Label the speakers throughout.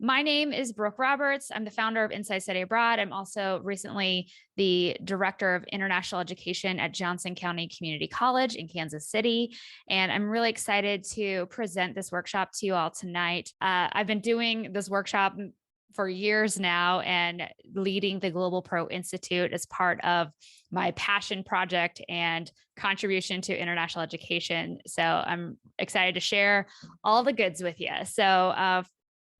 Speaker 1: My name is Brooke Roberts. I'm the founder of Inside Study Abroad. I'm also recently the director of international education at Johnson County Community College in Kansas City. And I'm really excited to present this workshop to you all tonight. I've been doing this workshop for years now and leading the Globalpro Institute as part of my passion project and contribution to international education. So I'm excited to share all the goods with you. So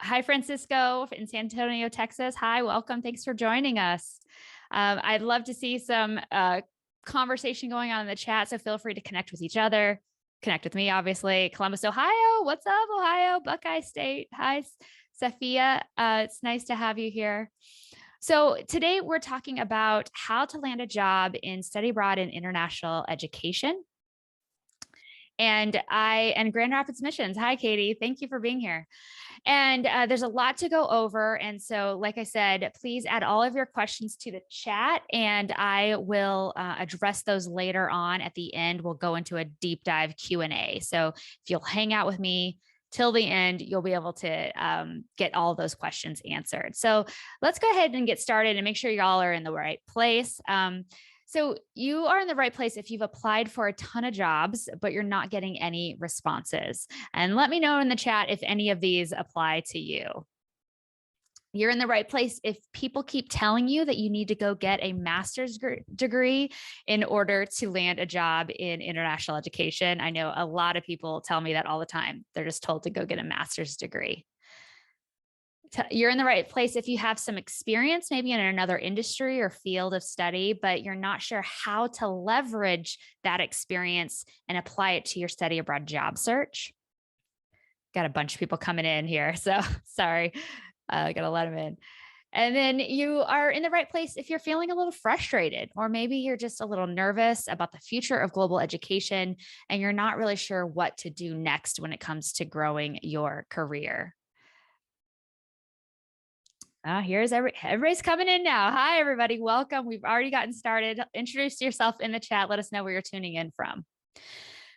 Speaker 1: hi, Francisco in San Antonio, Texas. Hi, welcome. Thanks for joining us. I'd love to see some conversation going on in the chat, so feel free to connect with each other. Connect with me, obviously. Columbus, Ohio. What's up, Ohio? Buckeye State. Hi, Sophia. It's nice to have you here. So today we're talking about how to land a job in study abroad and international education. And Grand Rapids Missions. Hi, Katie. Thank you for being here. And there's a lot to go over. And so, like I said, please add all of your questions to the chat and I will address those later on at the end. We'll go into a deep dive Q&A. So if you'll hang out with me till the end, you'll be able to get all those questions answered. So let's go ahead and get started and make sure y'all are in the right place. So you are in the right place if you've applied for a ton of jobs, but you're not getting any responses. And let me know in the chat if any of these apply to you. You're in the right place if people keep telling you that you need to go get a master's degree in order to land a job in international education. I know a lot of people tell me that all the time. They're just told to go get a master's degree. You're in the right place if you have some experience, maybe in another industry or field of study, but you're not sure how to leverage that experience and apply it to your study abroad job search. Got a bunch of people coming in here, so sorry, I gotta let them in. And then you are in the right place if you're feeling a little frustrated, or maybe you're just a little nervous about the future of global education and you're not really sure what to do next when it comes to growing your career. Here's everybody's coming in now. Hi, everybody. Welcome. We've already gotten started. Introduce yourself in the chat. Let us know where you're tuning in from.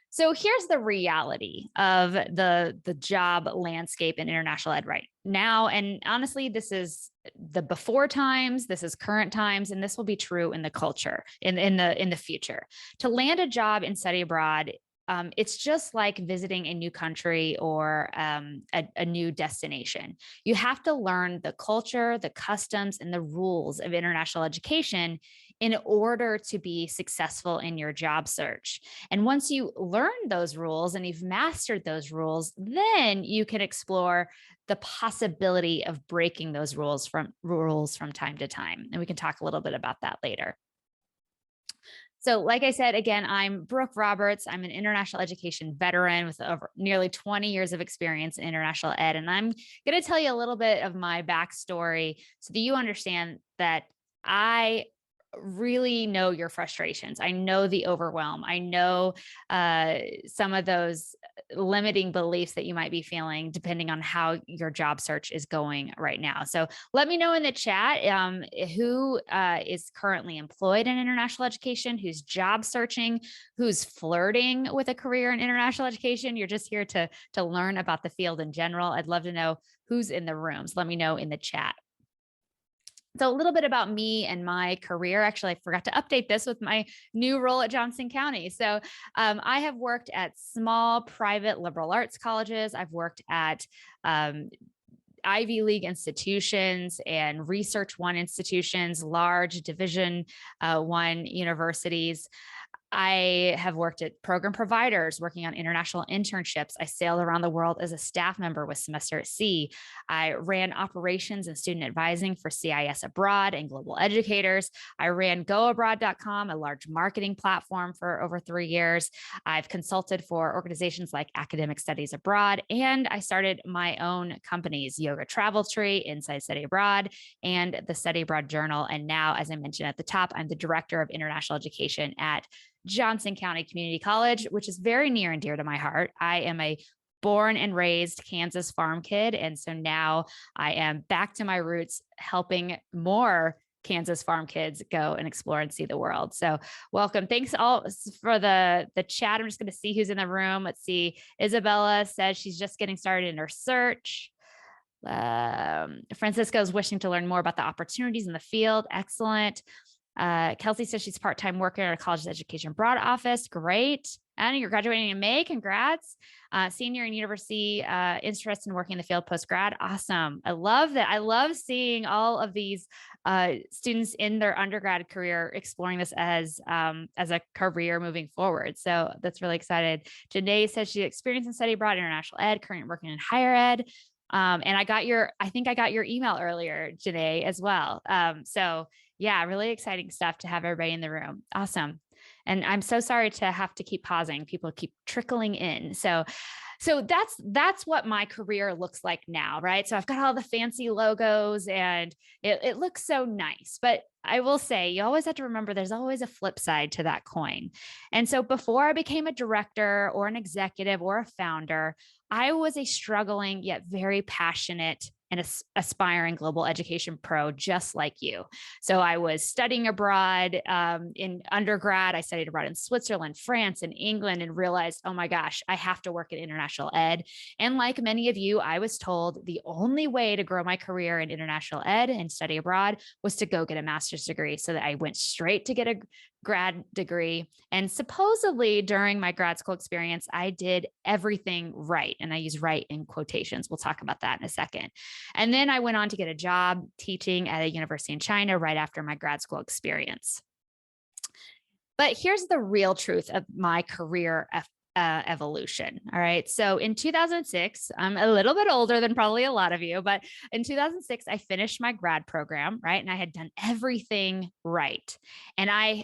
Speaker 1: So here's the reality of the job landscape in international ed right now. And honestly, this is the before times, this is current times, and this will be true in the culture in the future. To land a job in study abroad, it's just like visiting a new country or a new destination. You have to learn the culture, the customs, and the rules of international education in order to be successful in your job search. And once you learn those rules and you've mastered those rules, then you can explore the possibility of breaking those rules from time to time. And we can talk a little bit about that later. So like I said, again, I'm Brooke Roberts. I'm an international education veteran with over nearly 20 years of experience in international ed. And I'm going to tell you a little bit of my backstory so that you understand that I really know your frustrations. I know the overwhelm. I know some of those limiting beliefs that you might be feeling depending on how your job search is going right now. So let me know in the chat who is currently employed in international education, who's job searching, who's flirting with a career in international education. You're just here to learn about the field in general. I'd love to know who's in the room. So let me know in the chat. So a little bit about me and my career. Actually, I forgot to update this with my new role at Johnson County. So I have worked at small private liberal arts colleges. I've worked at Ivy League institutions and Research One institutions, large Division One universities. I have worked at program providers working on international internships. I sailed around the world as a staff member with Semester at Sea. I ran operations and student advising for CIS Abroad and global educators. I ran goabroad.com, a large marketing platform, for over 3 years. I've consulted for organizations like Academic Studies Abroad, and I started my own companies, Yoga Travel Tree, Inside Study Abroad, and the Study Abroad Journal. And now, as I mentioned at the top, I'm the director of international education at Johnson County Community College, which is very near and dear to my heart. I am a born and raised Kansas farm kid. And so now I am back to my roots, helping more Kansas farm kids go and explore and see the world. So welcome. Thanks all for the chat. I'm just going to see who's in the room. Let's see. Isabella says she's just getting started in her search. Francisco's wishing to learn more about the opportunities in the field. Excellent. Kelsey says she's part-time working at a college education abroad office. Great. And you're graduating in May. Congrats. Senior in university, interest in working in the field post-grad. Awesome. I love that. I love seeing all of these students in their undergrad career exploring this as a career moving forward. So that's really excited. Janae says she experienced in study abroad, international ed, currently working in higher ed. And I think I got your email earlier, Janae, as well. So yeah, really exciting stuff to have everybody in the room. Awesome. And I'm so sorry to have to keep pausing. People keep trickling in. So that's what my career looks like now, right? So I've got all the fancy logos and it looks so nice, but I will say you always have to remember there's always a flip side to that coin. And so before I became a director or an executive or a founder, I was a struggling yet very passionate and aspiring global education pro, just like you. So I was studying abroad in undergrad. I studied abroad in Switzerland, France, and England, and realized, oh my gosh, I have to work in international ed. And like many of you, I was told the only way to grow my career in international ed and study abroad was to go get a master's degree. So that I went straight to get a grad degree. And supposedly during my grad school experience, I did everything right. And I use right in quotations. We'll talk about that in a second. And then I went on to get a job teaching at a university in China right after my grad school experience. But here's the real truth of my career evolution. All right. So in 2006, I'm a little bit older than probably a lot of you, but in 2006, I finished my grad program, right? And I had done everything right. And I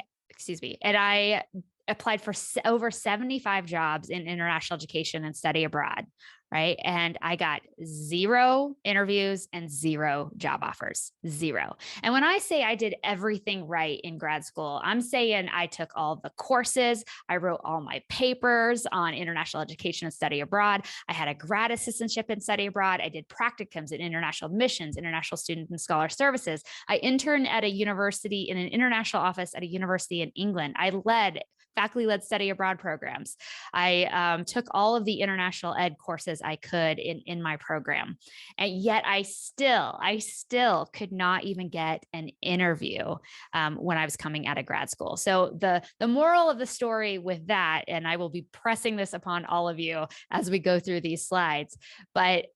Speaker 1: applied for over 75 jobs in international education and study abroad, right? And I got 0 interviews and 0 job offers, 0. And when I say I did everything right in grad school, I'm saying I took all the courses, I wrote all my papers on international education and study abroad. I had a grad assistantship in study abroad. I did practicums in international admissions, international student and scholar services. I interned at a university in an international office at a university in England. I led faculty-led study abroad programs. I took all of the international ed courses I could in my program. And yet I still could not even get an interview when I was coming out of grad school. So the moral of the story with that, and I will be pressing this upon all of you as we go through these slides, but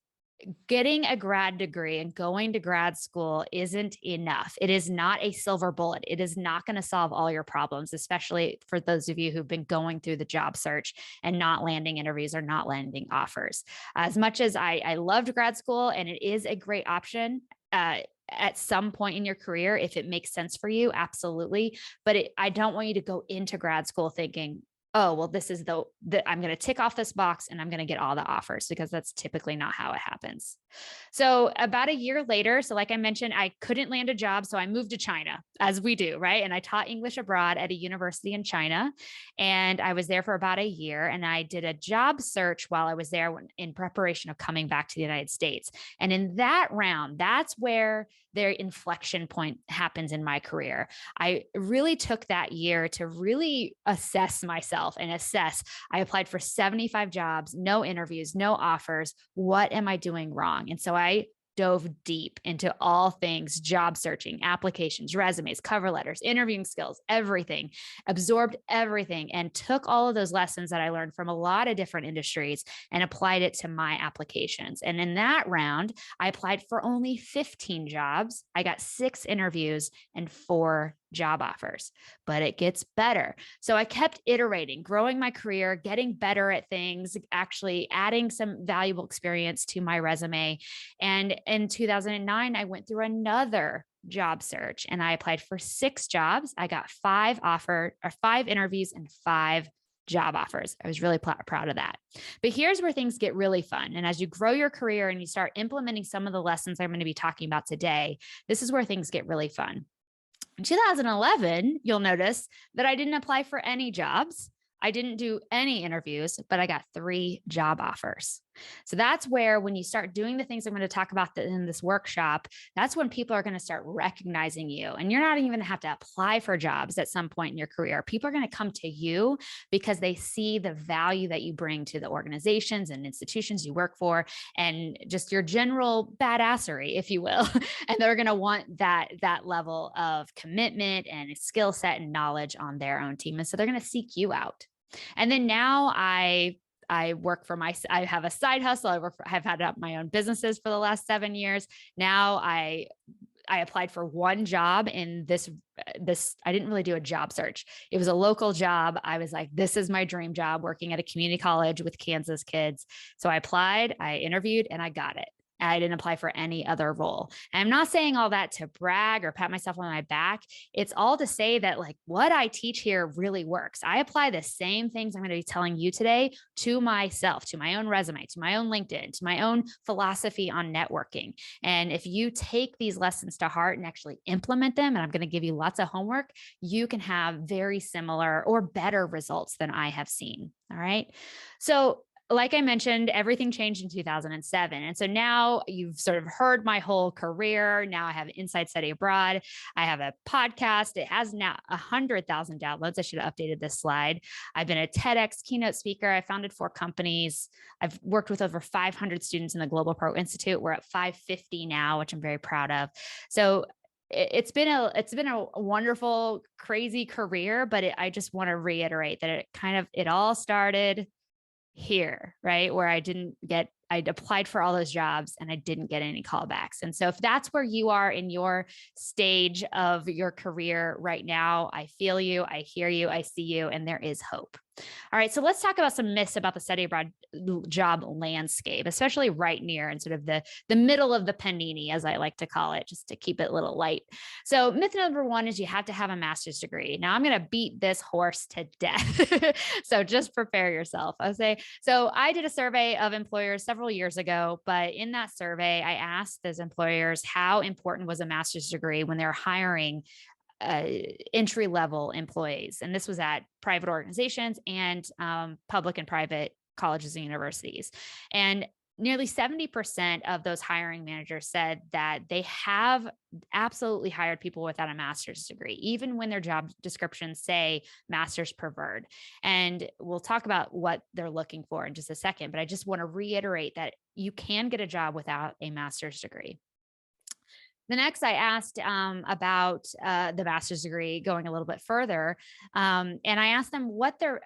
Speaker 1: getting a grad degree and going to grad school isn't enough. It is not a silver bullet. It is not going to solve all your problems, especially for those of you who've been going through the job search and not landing interviews or not landing offers. As much as I loved grad school, and it is a great option, at some point in your career, if it makes sense for you, absolutely. But I don't want you to go into grad school thinking, oh, well, this is I'm going to tick off this box and I'm going to get all the offers, because that's typically not how it happens. So about a year later, so like I mentioned, I couldn't land a job. So I moved to China, as we do, right? And I taught English abroad at a university in China. And I was there for about a year, and I did a job search while I was there in preparation of coming back to the United States. And in that round, that's where their inflection point happens in my career. I really took that year to really assess myself and assess. I applied for 75 jobs, no interviews, no offers. What am I doing wrong? And so I dove deep into all things job searching, applications, resumes, cover letters, interviewing skills, everything, absorbed everything, and took all of those lessons that I learned from a lot of different industries and applied it to my applications. And in that round, I applied for only 15 jobs. I got 6 interviews and 4 job offers, but it gets better. So I kept iterating, growing my career, getting better at things, actually adding some valuable experience to my resume. And in 2009, I went through another job search and I applied for 6 jobs. I got 5 interviews and 5 job offers. I was really proud of that. But here's where things get really fun. And as you grow your career and you start implementing some of the lessons I'm going to be talking about today, this is where things get really fun. In 2011, you'll notice that I didn't apply for any jobs. I didn't do any interviews, but I got 3 job offers. So that's where, when you start doing the things I'm going to talk about in this workshop, that's when people are going to start recognizing you. And you're not even going to have to apply for jobs at some point in your career. People are going to come to you because they see the value that you bring to the organizations and institutions you work for, and just your general badassery, if you will. And they're going to want that level of commitment and skill set and knowledge on their own team. And so they're going to seek you out. And then now I work for I have a side hustle. I've had up my own businesses for the last 7 years. Now I applied for one job in this, I didn't really do a job search. It was a local job. I was like, this is my dream job, working at a community college with Kansas kids. So I applied, I interviewed, and I got it. I didn't apply for any other role. And I'm not saying all that to brag or pat myself on my back. It's all to say that, like, what I teach here really works. I apply the same things I'm going to be telling you today to myself, to my own resume, to my own LinkedIn, to my own philosophy on networking. And if you take these lessons to heart and actually implement them, and I'm going to give you lots of homework, you can have very similar or better results than I have seen. All right. So, like I mentioned, everything changed in 2007. And so now you've sort of heard my whole career. Now I have Inside Study Abroad. I have a podcast. It has now 100,000 downloads. I should have updated this slide. I've been a TEDx keynote speaker. I founded 4 companies. I've worked with over 500 students in the Globalpro Institute. We're at 550 now, which I'm very proud of. So it's been a wonderful, crazy career, but I just want to reiterate that it all started here, right? Where I'd applied for all those jobs and I didn't get any callbacks. And so if that's where you are in your stage of your career right now, I feel you, I hear you, I see you, and there is hope. All right, so let's talk about some myths about the study abroad job landscape, especially right near and sort of the middle of the panini, as I like to call it, just to keep it a little light. So myth number 1 is you have to have a master's degree. Now I'm going to beat this horse to death. So just prepare yourself. So I did a survey of employers several years ago, but in that survey, I asked those employers how important was a master's degree when they're hiring entry-level employees. And this was at private organizations and public and private colleges and universities. And nearly 70% of those hiring managers said that they have absolutely hired people without a master's degree, even when their job descriptions say master's preferred. And we'll talk about what they're looking for in just a second, but I just want to reiterate that you can get a job without a master's degree. The next, I asked about the master's degree, going a little bit further, and I asked them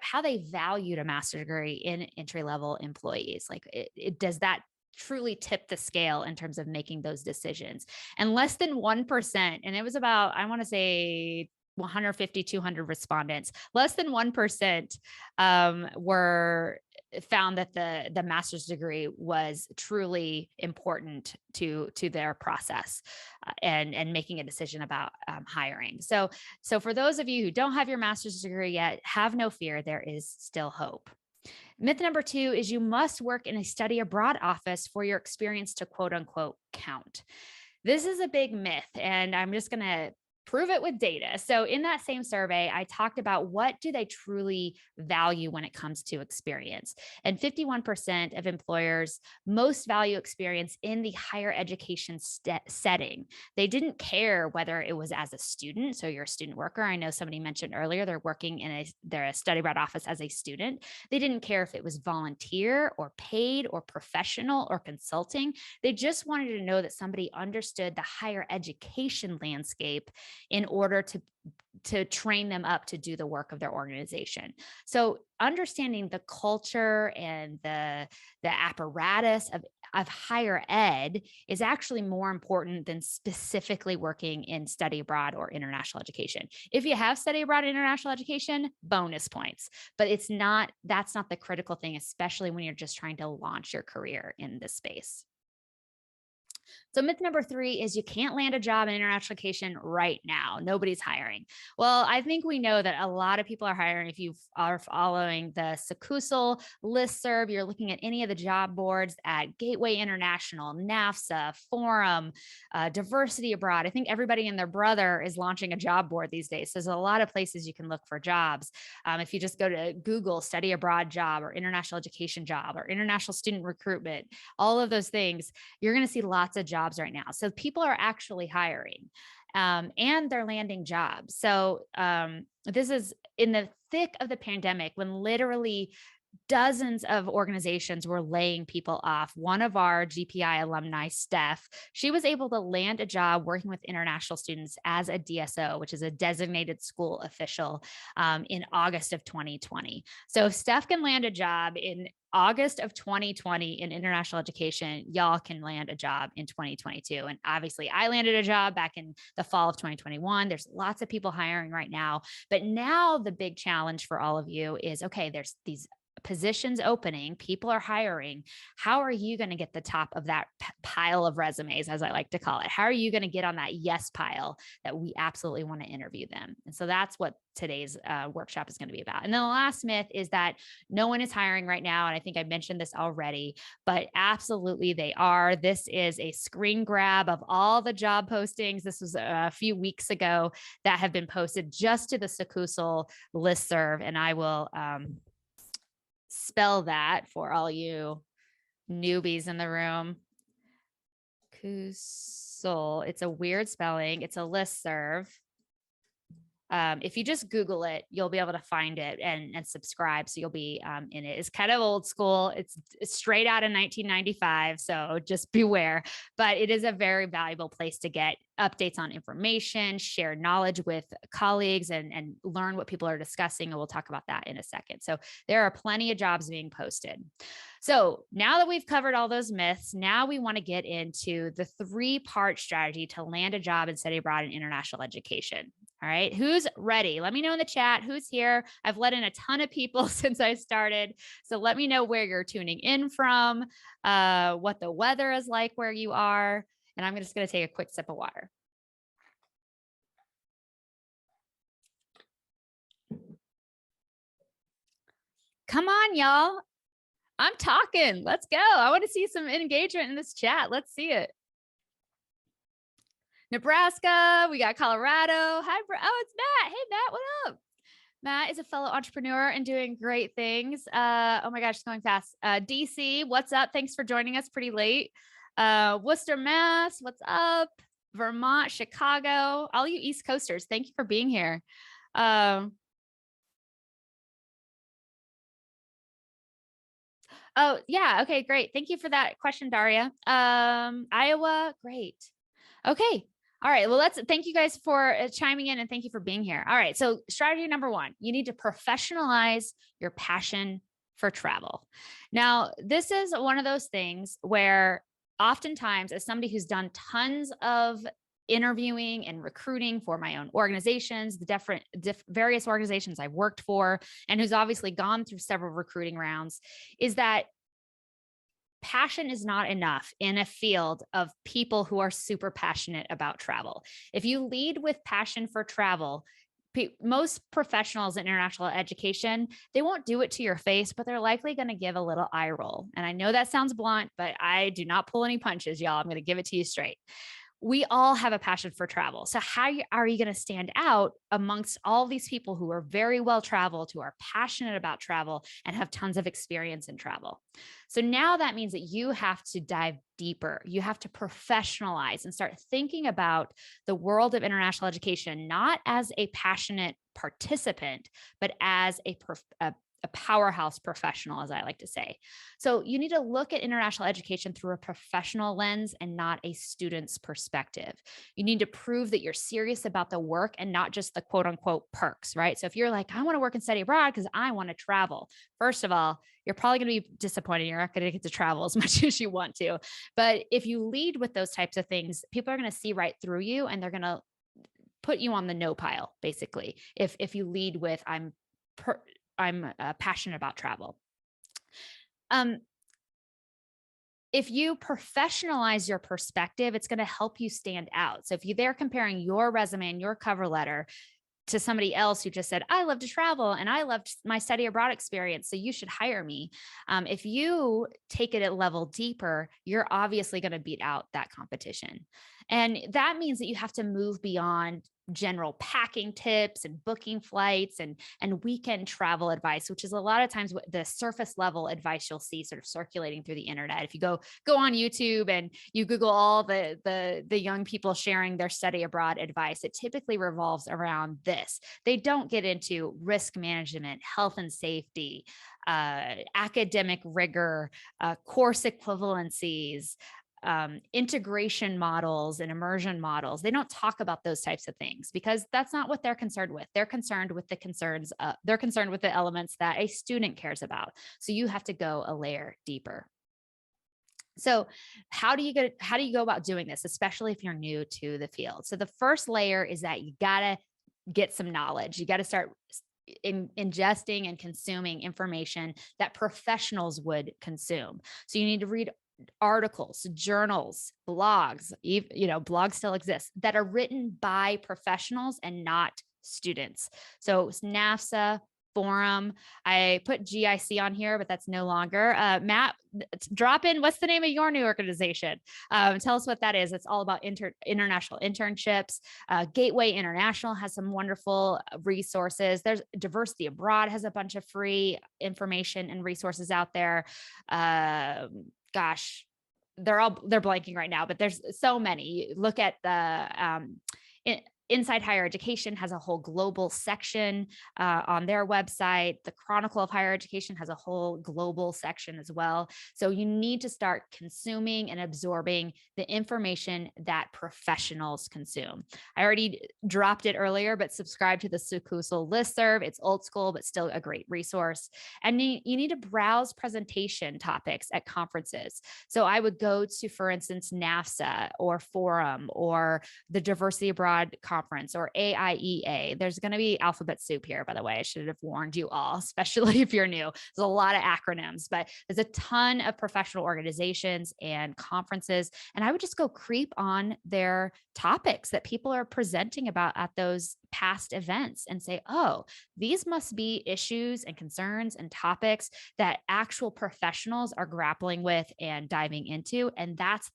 Speaker 1: how they valued a master's degree in entry-level employees. Like, does that truly tip the scale in terms of making those decisions? And less than 1%, and it was about, I want to say, 150, 200 respondents, less than 1% were found that the master's degree was truly important to their process and making a decision about hiring. So for those of you who don't have your master's degree yet, have no fear, there is still hope. Myth number 2 is you must work in a study abroad office for your experience to quote unquote count. This is a big myth, and I'm just going to prove it with data. So in that same survey, I talked about what do they truly value when it comes to experience. And 51% of employers most value experience in the higher education setting. They didn't care whether it was as a student. So you're a student worker. I know somebody mentioned earlier, they're working in a study abroad office as a student. They didn't care if it was volunteer or paid or professional or consulting. They just wanted to know that somebody understood the higher education landscape in order to train them up to do the work of their organization. So understanding the culture and the apparatus of higher ed is actually more important than specifically working in study abroad or international education. If you have study abroad international education, bonus points, but that's not the critical thing, especially when you're just trying to launch your career in this space. So myth number 3 is you can't land a job in international education right now. Nobody's hiring. Well, I think we know that a lot of people are hiring. If you are following the Sekusal listserv, you're looking at any of the job boards at Gateway International, NAFSA, Forum, Diversity Abroad. I think everybody and their brother is launching a job board these days. So there's a lot of places you can look for jobs. If you just go to Google, study abroad job or international education job or international student recruitment, all of those things, you're going to see lots of jobs right now. So people are actually hiring and they're landing jobs. So this is in the thick of the pandemic when literally dozens of organizations were laying people off. One of our GPI alumni, Steph, she was able to land a job working with international students as a DSO, which is a designated school official, in August of 2020. So if Steph can land a job in August of 2020 in international education, y'all can land a job in 2022. And obviously I landed a job back in the fall of 2021. There's lots of people hiring right now, but now the big challenge for all of you is, okay, there's these positions opening, people are hiring. How are you going to get the top of that pile of resumes, as I like to call it? How are you going to get on that yes pile that we absolutely want to interview them? And so that's what today's workshop is going to be about. And then the last myth is that no one is hiring right now. And I think I mentioned this already, but absolutely they are. This is a screen grab of all the job postings. This was a few weeks ago that have been posted just to the Sekusal listserv. And I will spell that for all you newbies in the room. Kusol. It's a weird spelling. It's a listserv. If you just Google it, you'll be able to find it and subscribe. So you'll be in it. It's kind of old school. It's straight out of 1995. So just beware, but it is a very valuable place to get updates on information, share knowledge with colleagues and learn what people are discussing. And we'll talk about that in a second. So there are plenty of jobs being posted. So now that we've covered all those myths, now we want to get into the 3-part strategy to land a job and study abroad in international education. All right. Who's ready? Let me know in the chat who's here. I've let in a ton of people since I started. So let me know where you're tuning in from, what the weather is like where you are. And I'm just going to take a quick sip of water. Come on, y'all. I'm talking. Let's go. I want to see some engagement in this chat. Let's see it. Nebraska, we got Colorado. Hi, oh, it's Matt. Hey, Matt, what up? Matt is a fellow entrepreneur and doing great things. Oh my gosh, it's going fast. DC, what's up? Thanks for joining us pretty late. Worcester, Mass, what's up? Vermont, Chicago, all you East Coasters, thank you for being here. Oh, yeah. Okay, great. Thank you for that question, Daria. Iowa, great. Okay. All right. Well, thank you guys for chiming in and thank you for being here. All right. So strategy number 1, you need to professionalize your passion for travel. Now, this is one of those things where oftentimes as somebody who's done tons of interviewing and recruiting for my own organizations, the various organizations I've worked for, and who's obviously gone through several recruiting rounds, is that passion is not enough in a field of people who are super passionate about travel. If you lead with passion for travel, most professionals in international education, they won't do it to your face, but they're likely going to give a little eye roll. And I know that sounds blunt, but I do not pull any punches, y'all. I'm going to give it to you straight. We all have a passion for travel. So how are you going to stand out amongst all these people who are very well traveled, who are passionate about travel and have tons of experience in travel? So now that means that you have to dive deeper. You have to professionalize and start thinking about the world of international education, not as a passionate participant, but as a powerhouse professional, as I like to say. So you need to look at international education through a professional lens and not a student's perspective. You need to prove that you're serious about the work and not just the quote unquote perks, right? So if you're like, I want to work and study abroad because I want to travel, first of all, you're probably going to be disappointed. You're not going to get to travel as much as you want to. But if you lead with those types of things, people are going to see right through you and they're going to put you on the no pile, basically. If you lead with, I'm passionate about travel. if you professionalize your perspective, it's going to help you stand out. So if they're comparing your resume and your cover letter to somebody else who just said, I love to travel and I loved my study abroad experience, so you should hire me. If you take it a level deeper, you're obviously going to beat out that competition. And that means that you have to move beyond general packing tips and booking flights and weekend travel advice, which is a lot of times what the surface level advice you'll see sort of circulating through the internet. If you go on YouTube and you Google all the young people sharing their study abroad advice, it typically revolves around this. They don't get into risk management, health and safety, academic rigor, course equivalencies, integration models and immersion models. They don't talk about those types of things because that's not what they're concerned with. They're concerned with the concerns. They're concerned with the elements that a student cares about. So you have to go a layer deeper. So how do you go about doing this, especially if you're new to the field? So the first layer is that you got to get some knowledge. You got to start ingesting and consuming information that professionals would consume. So you need to read articles, journals, blogs, blogs still exist, that are written by professionals and not students. So NAFSA, Forum. I put GIC on here, but that's no longer. Matt, drop in. What's the name of your new organization? Tell us what that is. It's all about international internships. Gateway International has some wonderful resources. There's Diversity Abroad has a bunch of free information and resources out there. Gosh, they're blanking right now, but there's so many. Look at the Inside Higher Education has a whole global section on their website. The Chronicle of Higher Education has a whole global section as well. So you need to start consuming and absorbing the information that professionals consume. I already dropped it earlier, but subscribe to the Sukusal listserv. It's old school, but still a great resource. And you need to browse presentation topics at conferences. So I would go to, for instance, NAFSA or Forum or the Diversity Abroad Conference or AIEA. There's going to be alphabet soup here, by the way. I should have warned you all, especially if you're new. There's a lot of acronyms, but there's a ton of professional organizations and conferences. And I would just go creep on their topics that people are presenting about at those past events and say, oh, these must be issues and concerns and topics that actual professionals are grappling with and diving into. And that's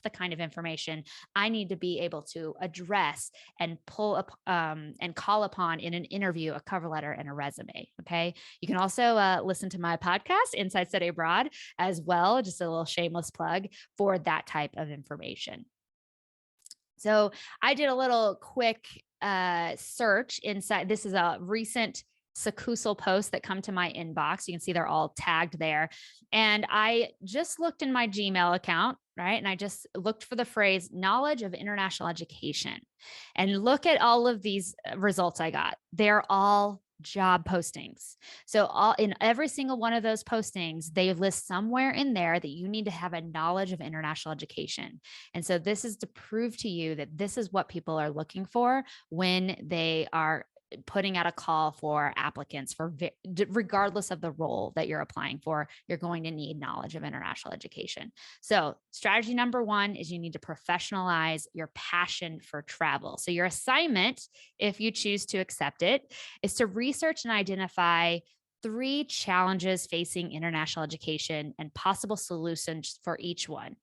Speaker 1: the kind of information I need to be able to address and pull up and call upon in an interview, a cover letter, and a resume. Okay. You can also listen to my podcast, Inside Study Abroad, as well. Just a little shameless plug for that type of information. So I did a little quick search inside. This is a recent Sukusal posts that come to my inbox. You can see they're all tagged there. And I just looked in my Gmail account, right? And I just looked for the phrase knowledge of international education. And look at all of these results I got. They're all job postings. So in every single one of those postings, they list somewhere in there that you need to have a knowledge of international education. And so this is to prove to you that this is what people are looking for when they are putting out a call for applicants regardless of the role that you're applying for, you're going to need knowledge of international education. So strategy number one is you need to professionalize your passion for travel. So your assignment, if you choose to accept it, is to research and identify 3 challenges facing international education and possible solutions for each one.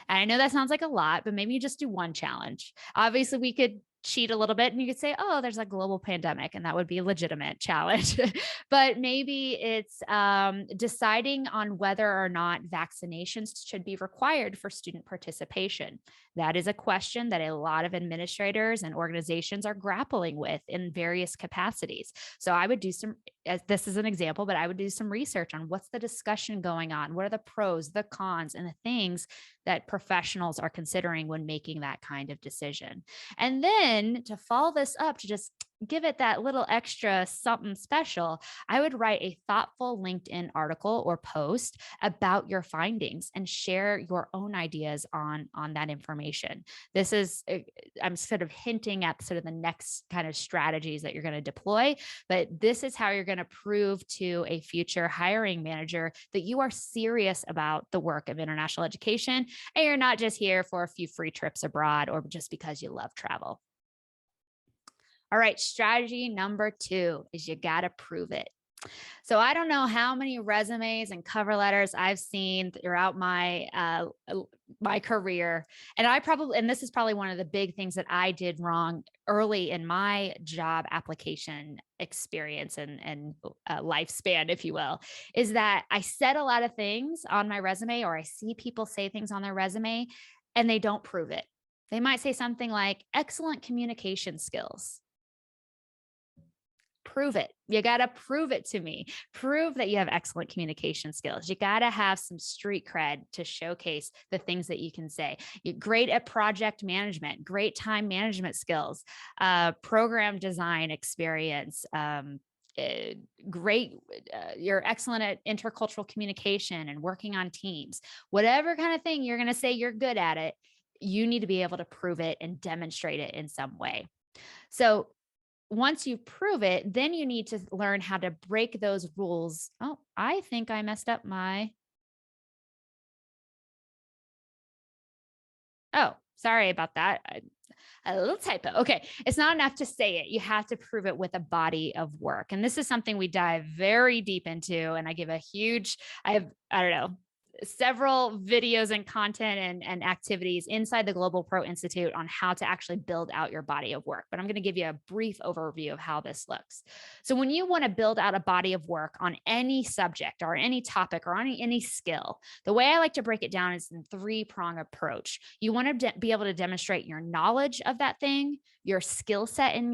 Speaker 1: And I know that sounds like a lot, but maybe you just do one challenge. Obviously, we could cheat a little bit and you could say, oh, there's a global pandemic, and that would be a legitimate challenge. But maybe it's deciding on whether or not vaccinations should be required for student participation. That is a question that a lot of administrators and organizations are grappling with in various capacities. So I would do this is an example, but I would do some research on what's the discussion going on, what are the pros, the cons, and the things that professionals are considering when making that kind of decision. And then to follow this up, to just give it that little extra something special, I would write a thoughtful LinkedIn article or post about your findings and share your own ideas on that information. This is, I'm sort of hinting at sort of the next kind of strategies that you're going to deploy, but this is how you're going to prove to a future hiring manager that you are serious about the work of international education and you're not just here for a few free trips abroad or just because you love travel. All right, strategy number 2 is you got to prove it. So I don't know how many resumes and cover letters I've seen throughout my career, and this is probably one of the big things that I did wrong early in my job application experience and lifespan, if you will, is that I said a lot of things on my resume, or I see people say things on their resume, and they don't prove it. They might say something like excellent communication skills. Prove it. You got to prove it to me. Prove that you have excellent communication skills. You got to have some street cred to showcase the things that you can say. You're great at project management, great time management skills, program design experience, great. You're excellent at intercultural communication and working on teams. Whatever kind of thing you're going to say you're good at it, you need to be able to prove it and demonstrate it in some way. So once you prove it, then you need to learn how to break those rules. Oh, I think I messed up oh, sorry about that. A little typo. Okay. It's not enough to say it. You have to prove it with a body of work. And this is something we dive very deep into. And I give I don't know, several videos and content and activities inside the Globalpro Institute on how to actually build out your body of work. But I'm going to give you a brief overview of how this looks. So when you want to build out a body of work on any subject or any topic or on any skill, the way I like to break it down is in 3-prong approach. You want to be able to demonstrate your knowledge of that thing, your skill set in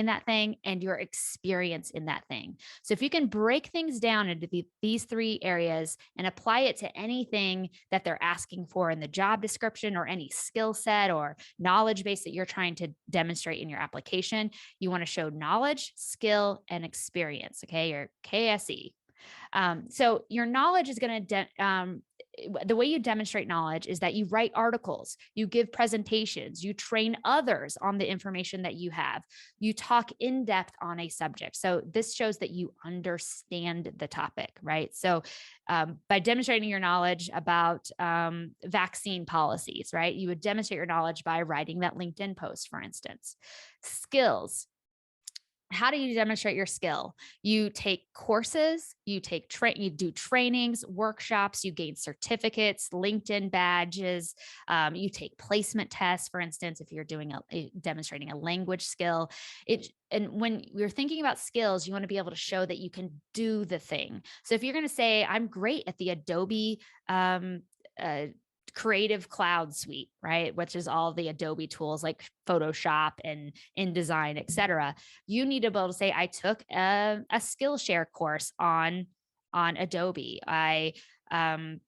Speaker 1: that thing, and your experience in that thing. So if you can break things down into these 3 areas and apply it to anything that they're asking for in the job description or any skill set or knowledge base that you're trying to demonstrate in your application, you want to show knowledge, skill, and experience. Okay, your KSE. So your knowledge is going to, the way you demonstrate knowledge is that you write articles, you give presentations, you train others on the information that you have, you talk in depth on a subject. So this shows that you understand the topic, right? So by demonstrating your knowledge about vaccine policies, right? You would demonstrate your knowledge by writing that LinkedIn post, for instance. Skills. How do you demonstrate your skill? You take courses, you do trainings, workshops, you gain certificates, LinkedIn badges, you take placement tests, for instance, if you're demonstrating a language skill. And when you're thinking about skills, you want to be able to show that you can do the thing. So if you're going to say, I'm great at the Adobe Creative Cloud suite, right? Which is all the Adobe tools like Photoshop and InDesign, et cetera. You need to be able to say, I took a Skillshare course on Adobe. I did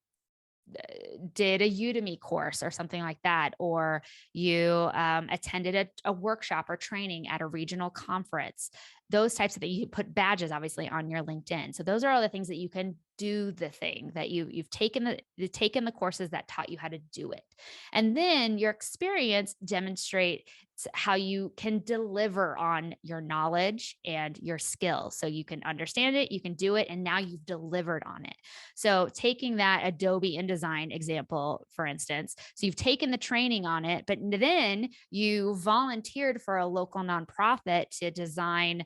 Speaker 1: a Udemy course or something like that, or you attended a workshop or training at a regional conference. Those types of things. You put badges obviously on your LinkedIn. So those are all the things that you can do the thing, that you've taken the courses that taught you how to do it. And then your experience demonstrates how you can deliver on your knowledge and your skills. So you can understand it, you can do it, and now you've delivered on it. So taking that Adobe InDesign example, for instance, so you've taken the training on it, but then you volunteered for a local nonprofit to design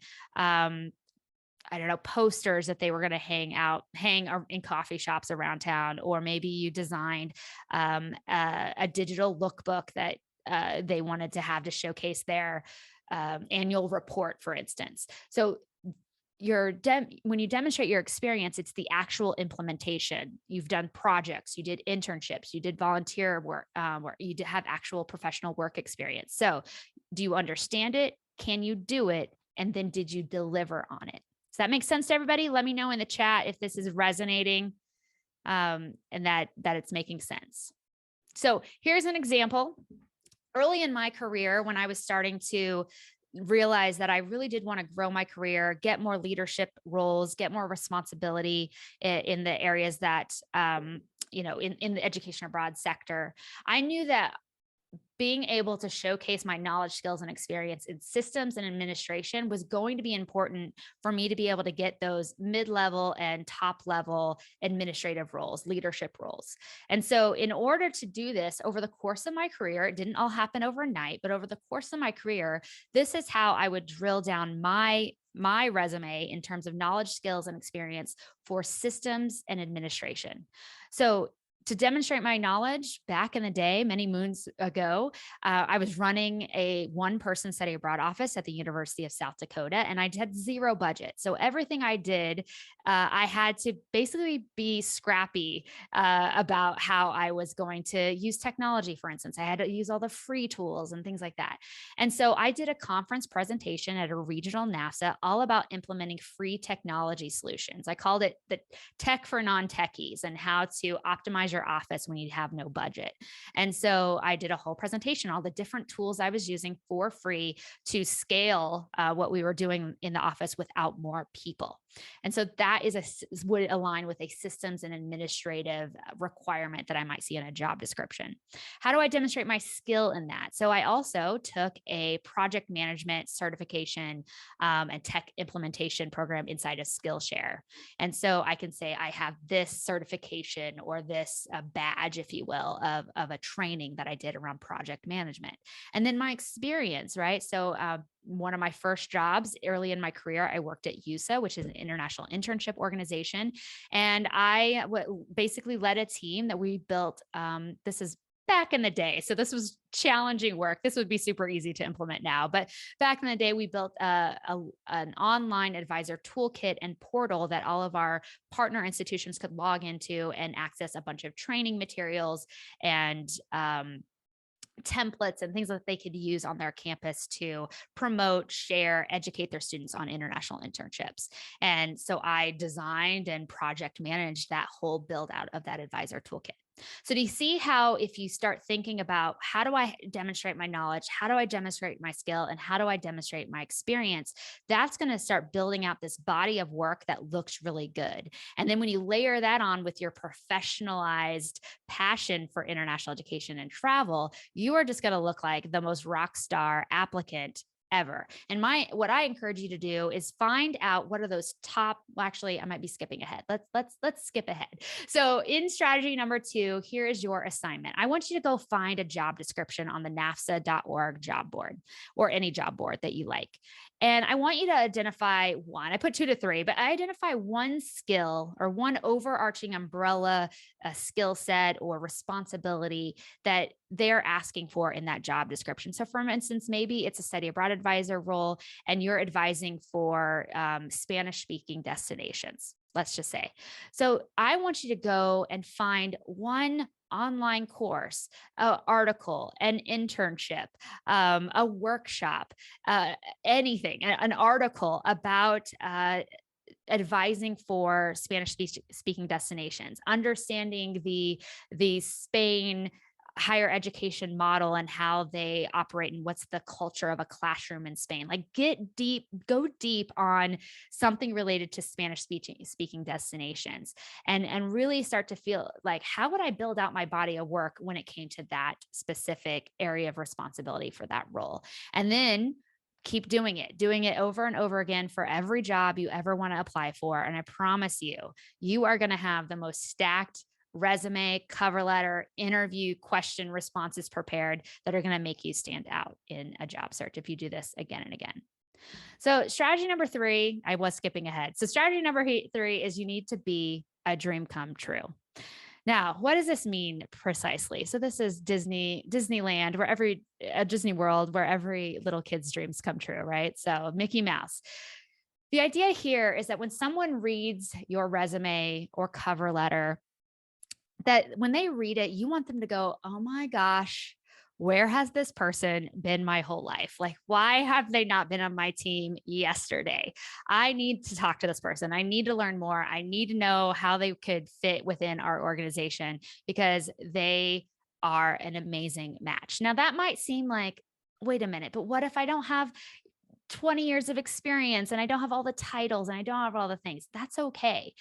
Speaker 1: I don't know, posters that they were going to hang in coffee shops around town, or maybe you designed a digital lookbook that they wanted to have to showcase their annual report, for instance. So when you demonstrate your experience, it's the actual implementation. You've done projects, you did internships, you did volunteer work, where you have actual professional work experience. So do you understand it? Can you do it? And then did you deliver on it? Does that make sense to everybody? Let me know in the chat if this is resonating and that it's making sense. So here's an example. Early in my career, when I was starting to realized that I really did want to grow my career, get more leadership roles, get more responsibility in the areas that, in the education abroad sector. I knew that being able to showcase my knowledge, skills, and experience in systems and administration was going to be important for me to be able to get those mid-level and top-level administrative roles, leadership roles. And so in order to do this over the course of my career, it didn't all happen overnight, but over the course of my career, this is how I would drill down my resume in terms of knowledge, skills, and experience for systems and administration. So to demonstrate my knowledge, back in the day, many moons ago, I was running a one-person study abroad office at the University of South Dakota, and I had zero budget. So everything I did, I had to basically be scrappy about how I was going to use technology. For instance, I had to use all the free tools and things like that. And so I did a conference presentation at a regional NASA all about implementing free technology solutions. I called it the tech for non-techies and how to optimize your office when you have no budget. And so I did a whole presentation, all the different tools I was using for free to scale what we were doing in the office without more people. And so that would align with a systems and administrative requirement that I might see in a job description. How do I demonstrate my skill in that? So I also took a project management certification and tech implementation program inside of Skillshare. And so I can say I have this certification or this badge, if you will, of a training that I did around project management. And then my experience, right? So one of my first jobs early in my career, I worked at USA, which is an international internship organization. And I basically led a team that we built. This is back in the day. So this was challenging work. This would be super easy to implement now. But back in the day, we built an online advisor toolkit and portal that all of our partner institutions could log into and access a bunch of training materials and templates and things that they could use on their campus to promote, share, educate their students on international internships. And so I designed and project managed that whole build out of that advisor toolkit. So do you see how if you start thinking about how do I demonstrate my knowledge, how do I demonstrate my skill, and how do I demonstrate my experience, that's going to start building out this body of work that looks really good. And then when you layer that on with your professionalized passion for international education and travel, you are just going to look like the most rock star applicant ever. And what I encourage you to do is find out what are those top, well, actually, I might be skipping ahead. Let's skip ahead. So in strategy number 2, here is your assignment. I want you to go find a job description on the nafsa.org job board or any job board that you like. And I want you to identify one, I put 2 to 3, but I identify one skill or one overarching umbrella skill set or responsibility that they're asking for in that job description. So for instance, maybe it's a study abroad advisor role and you're advising for Spanish speaking destinations, let's just say. So I want you to go and find one online course, an article, an internship, a workshop, anything, an article about advising for Spanish speaking destinations, understanding the Spain higher education model and how they operate and what's the culture of a classroom in Spain. Like go deep on something related to Spanish speaking destinations and really start to feel like, how would I build out my body of work when it came to that specific area of responsibility for that role? And then keep doing it over and over again for every job you ever want to apply for. And I promise you are going to have the most stacked resume, cover letter, interview, question responses prepared that are going to make you stand out in a job search if you do this again and again. So strategy number 3, I was skipping ahead. So strategy number 3 is you need to be a dream come true. Now, what does this mean precisely? So this is Disneyland, a Disney World where every little kid's dreams come true, right? So Mickey Mouse. The idea here is that when someone reads your resume or cover letter, that when they read it, you want them to go, oh my gosh, where has this person been my whole life? Like, why have they not been on my team yesterday? I need to talk to this person. I need to learn more. I need to know how they could fit within our organization because they are an amazing match. Now that might seem like, wait a minute, but what if I don't have 20 years of experience and I don't have all the titles and I don't have all the things. That's okay.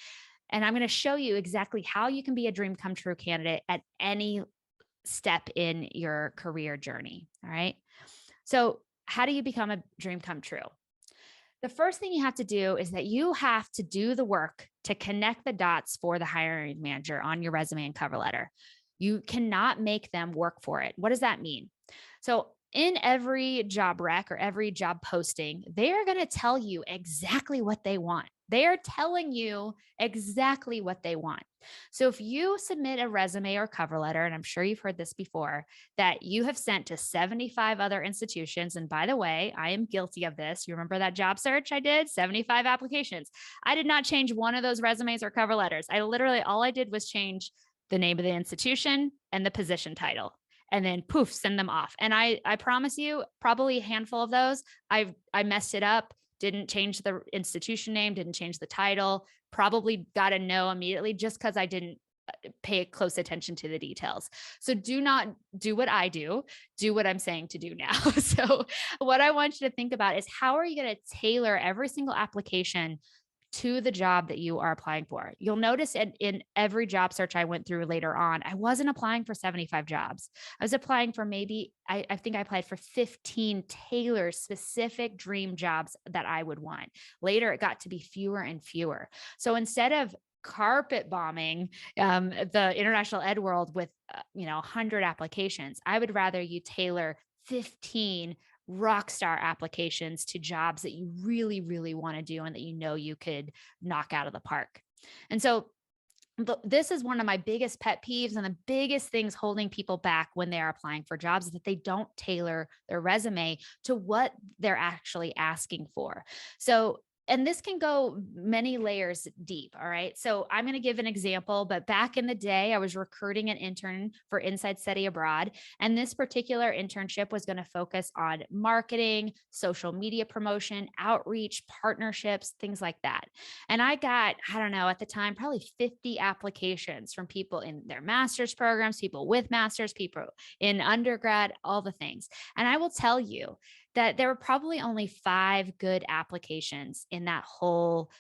Speaker 1: And I'm going to show you exactly how you can be a dream come true candidate at any step in your career journey. All right. So how do you become a dream come true? The first thing you have to do is that you have to do the work to connect the dots for the hiring manager on your resume and cover letter. You cannot make them work for it. What does that mean? So in every job rec or every job posting, they are going to tell you exactly what they want. They are telling you exactly what they want. So if you submit a resume or cover letter, and I'm sure you've heard this before, that you have sent to 75 other institutions, and by the way, I am guilty of this. You remember that job search I did? 75 applications. I did not change one of those resumes or cover letters. All I did was change the name of the institution and the position title. And then poof, send them off. And I promise you, probably a handful of those, I messed it up, didn't change the institution name, didn't change the title, probably got a no immediately just because I didn't pay close attention to the details. So do not do what I do what I'm saying to do now. So what I want you to think about is how are you going to tailor every single application to the job that you are applying for. You'll notice in every job search I went through later on, I wasn't applying for 75 jobs. I was applying for maybe, I think I applied for 15 tailored specific dream jobs that I would want. Later, it got to be fewer and fewer. So instead of carpet bombing the international ed world with 100 applications, I would rather you tailor 15 rock star applications to jobs that you really, really want to do and that you could knock out of the park. And so this is one of my biggest pet peeves and the biggest things holding people back when they're applying for jobs is that they don't tailor their resume to what they're actually asking for. So and this can go many layers deep. All right. So I'm going to give an example, but back in the day, I was recruiting an intern for Inside Study Abroad. And this particular internship was going to focus on marketing, social media promotion, outreach, partnerships, things like that. And I got, I don't know, at the time, probably 50 applications from people in their master's programs, people with master's, people in undergrad, all the things. And I will tell you that there were probably only 5 good applications in that whole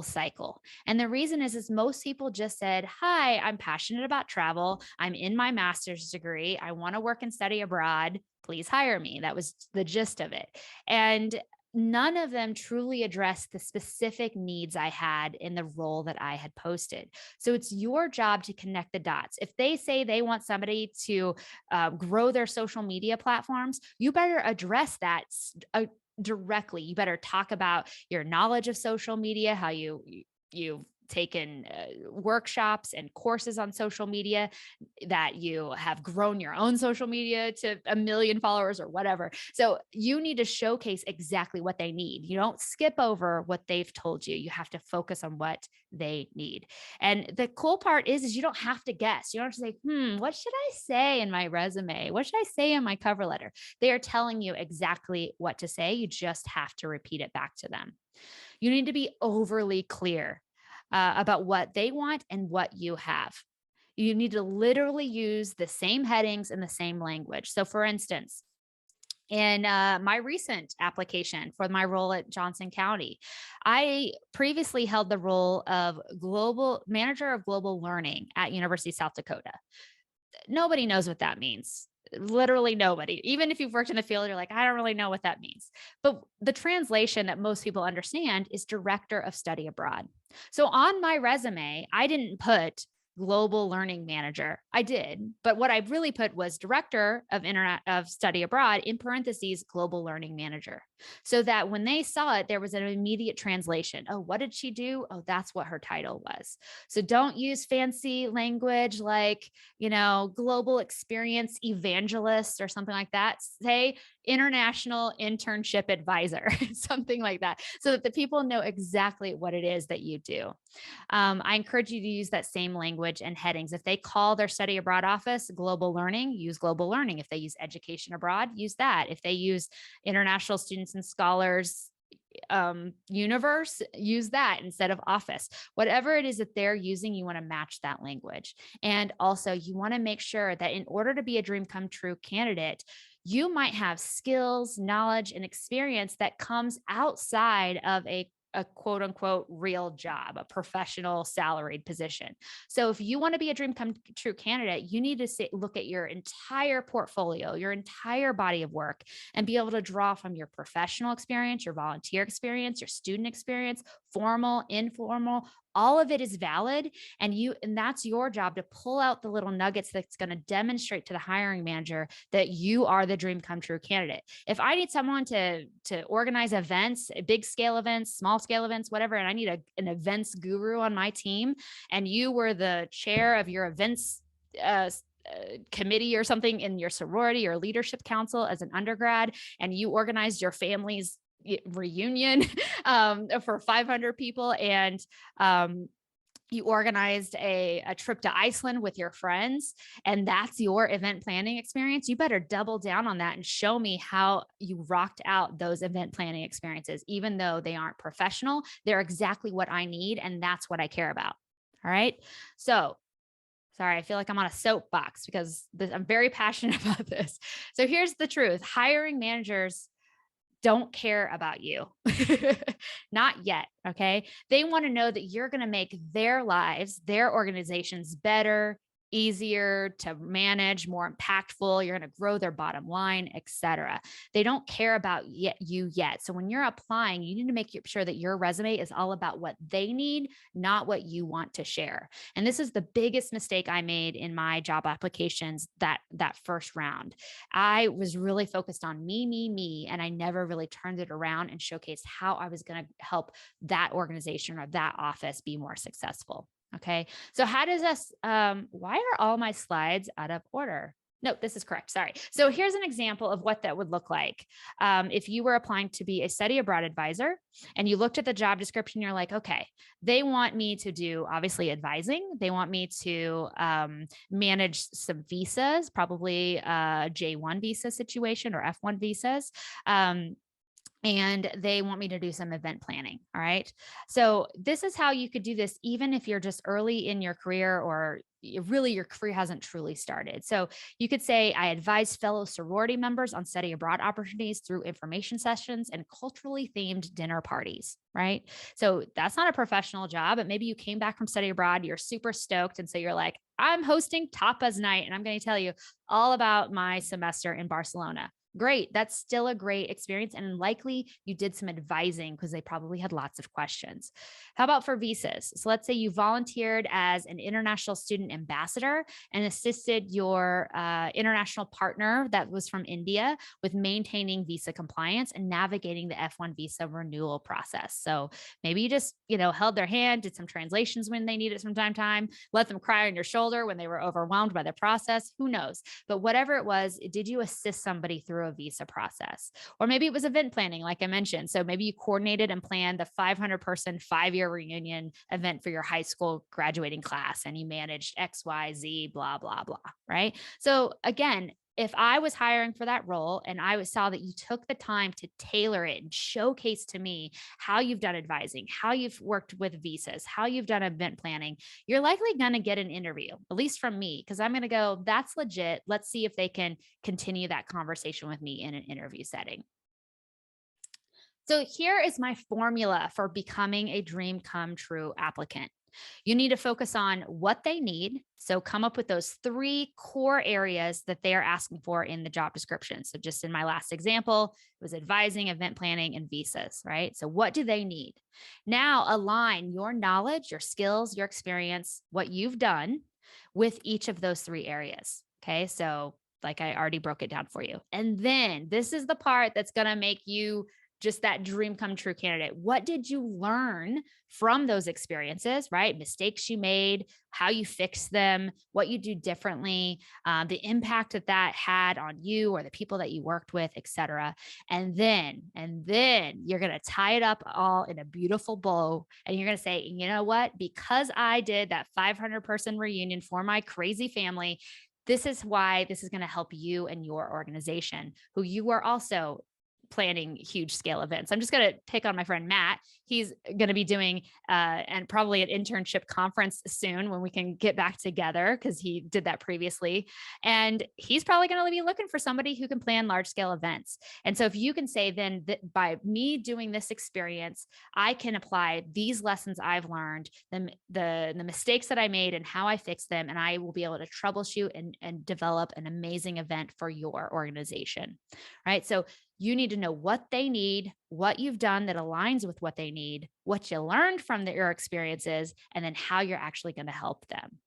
Speaker 1: cycle. And the reason is most people just said, hi, I'm passionate about travel. I'm in my master's degree. I want to work and study abroad. Please hire me. That was the gist of it. And none of them truly addressed the specific needs I had in the role that I had posted. So it's your job to connect the dots. If they say they want somebody to grow their social media platforms, you better address that directly. You better talk about your knowledge of social media, how you've taken workshops and courses on social media, that you have grown your own social media to 1 million followers or whatever. So you need to showcase exactly what they need. You don't skip over what they've told you. You have to focus on what they need. And the cool part is you don't have to guess. You don't have to say, what should I say in my resume? What should I say in my cover letter? They are telling you exactly what to say. You just have to repeat it back to them. You need to be overly clear about what they want and what you have. You need to literally use the same headings and the same language. So for instance, in my recent application for my role at Johnson County, I previously held the role of manager of global learning at University of South Dakota. Nobody knows what that means. Literally nobody. Even if you've worked in the field, you're like, I don't really know what that means. But the translation that most people understand is Director of Study Abroad. So on my resume, I didn't put Global Learning Manager. I did, but what I really put was Director of Study Abroad, in parentheses, Global Learning Manager. So that when they saw it, there was an immediate translation. Oh, what did she do? Oh, that's what her title was. So don't use fancy language like, global experience evangelist or something like that. Say international internship advisor, something like that, so that the people know exactly what it is that you do. I encourage you to use that same language and headings. If they call their study abroad office global learning, use global learning. If they use education abroad, use that. If they use international students and scholars universe, use that instead of office. Whatever it is that they're using, you want to match that language. And also you want to make sure that in order to be a dream come true candidate, you might have skills, knowledge, and experience that comes outside of a quote unquote real job, a professional salaried position. So if you want to be a dream come true candidate, you need to look at your entire portfolio, your entire body of work, and be able to draw from your professional experience, your volunteer experience, your student experience, formal, informal, all of it is valid. And that's your job to pull out the little nuggets that's going to demonstrate to the hiring manager that you are the dream come true candidate. If I need someone to organize events, big scale events, small scale events, whatever, and I need an events guru on my team, and you were the chair of your events committee or something in your sorority or leadership council as an undergrad, and you organized your family's reunion for 500 people, and you organized a trip to Iceland with your friends, and that's your event planning experience, you better double down on that and show me how you rocked out those event planning experiences. Even though they aren't professional, they're exactly what I need, and that's what I care about. All right. So sorry, I feel like I'm on a soapbox because I'm very passionate about this. So here's the truth. Hiring managers don't care about you. Not yet. Okay. They want to know that you're going to make their lives, their organizations better, easier to manage, more impactful. You're going to grow their bottom line, etc. They don't care about you yet. So when you're applying, you need to make sure that your resume is all about what they need, not what you want to share. And this is the biggest mistake I made in my job applications that first round. I was really focused on me, and I never really turned it around and showcased how I was going to help that organization or that office be more successful. Okay. So how does this, why are all my slides out of order? No, this is correct. Sorry. So here's an example of what that would look like. If you were applying to be a study abroad advisor and you looked at the job description, you're like, okay, they want me to do obviously advising. They want me to manage some visas, probably a J1 visa situation or F1 visas. And they want me to do some event planning. All right. So this is how you could do this, even if you're just early in your career or really your career hasn't truly started. So you could say, I advise fellow sorority members on study abroad opportunities through information sessions and culturally themed dinner parties, right? So that's not a professional job, but maybe you came back from study abroad, you're super stoked. And so you're like, I'm hosting tapas night and I'm going to tell you all about my semester in Barcelona. Great. That's still a great experience. And likely you did some advising because they probably had lots of questions. How about for visas? So let's say you volunteered as an international student ambassador and assisted your international partner that was from India with maintaining visa compliance and navigating the F1 visa renewal process. So maybe you just, held their hand, did some translations when they needed it from time to time, let them cry on your shoulder when they were overwhelmed by the process. Who knows? But whatever it was, did you assist somebody through a visa process? Or maybe it was event planning, like I mentioned. So maybe you coordinated and planned the 500 person 5-year reunion event for your high school graduating class and you managed X, Y, Z, blah, blah, blah. Right. So again, if I was hiring for that role and I saw that you took the time to tailor it and showcase to me how you've done advising, how you've worked with visas, how you've done event planning, you're likely going to get an interview, at least from me, because I'm going to go, that's legit. Let's see if they can continue that conversation with me in an interview setting. So here is my formula for becoming a dream come true applicant. You need to focus on what they need. So come up with those 3 core areas that they are asking for in the job description. So just in my last example, it was advising, event planning, and visas, right? So what do they need? Now align your knowledge, your skills, your experience, what you've done with each of those 3 areas. Okay. So like I already broke it down for you. And then this is the part that's going to make you just that dream come true candidate. What did you learn from those experiences, right? Mistakes you made, how you fixed them, what you do differently, the impact that had on you or the people that you worked with, et cetera. And then you're going to tie it up all in a beautiful bow. And you're going to say, you know what? Because I did that 500 person reunion for my crazy family, this is why this is going to help you and your organization, who you are also planning huge scale events. I'm just going to pick on my friend Matt. He's going to be doing and probably an internship conference soon when we can get back together, because he did that previously. And he's probably going to be looking for somebody who can plan large scale events. And so if you can say then that by me doing this experience, I can apply these lessons I've learned, the mistakes that I made and how I fixed them, and I will be able to troubleshoot and develop an amazing event for your organization, right? So you need to know what they need, what you've done that aligns with what they need, what you learned from your experiences, and then how you're actually going to help them.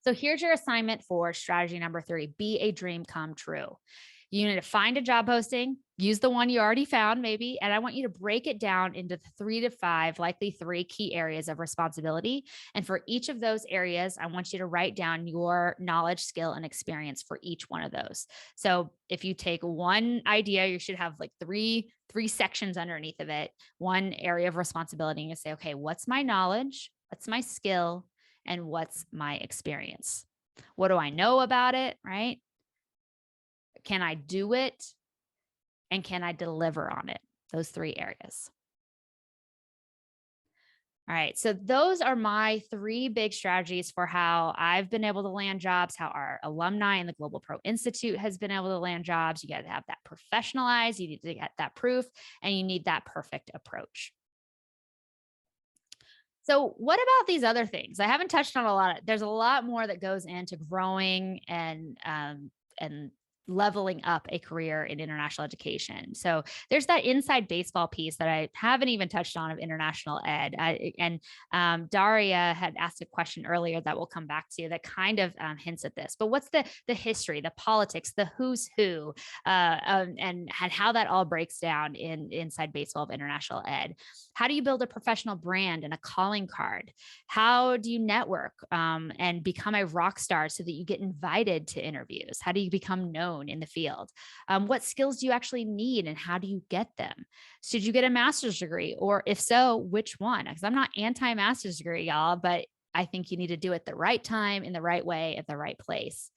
Speaker 1: So here's your assignment for strategy number 3, be a dream come true. You need to find a job posting, use the one you already found maybe, and I want you to break it down into 3 to 5, likely 3 key areas of responsibility. And for each of those areas, I want you to write down your knowledge, skill, and experience for each one of those. So if you take one idea, you should have like three sections underneath of it, one area of responsibility, and you say, okay, what's my knowledge? What's my skill? And what's my experience? What do I know about it, right? Can I do it? And can I deliver on it? Those 3 areas. All right. So those are my 3 big strategies for how I've been able to land jobs, how our alumni in the Globalpro Institute has been able to land jobs. You got to have that professionalize, you need to get that proof, and you need that perfect approach. So what about these other things? I haven't touched on a lot. There's a lot more that goes into growing and leveling up a career in international education. So there's that inside baseball piece that I haven't even touched on of international ed. Daria had asked a question earlier that we'll come back to that kind of hints at this. But what's the history, the politics, the who's who, and how that all breaks down in inside baseball of international ed? How do you build a professional brand and a calling card? How do you network and become a rock star so that you get invited to interviews? How do you become known in the field? What skills do you actually need and how do you get them? Should you get a master's degree? Or if so, which one? Because I'm not anti-master's degree, y'all, but I think you need to do it the right time, in the right way, at the right place.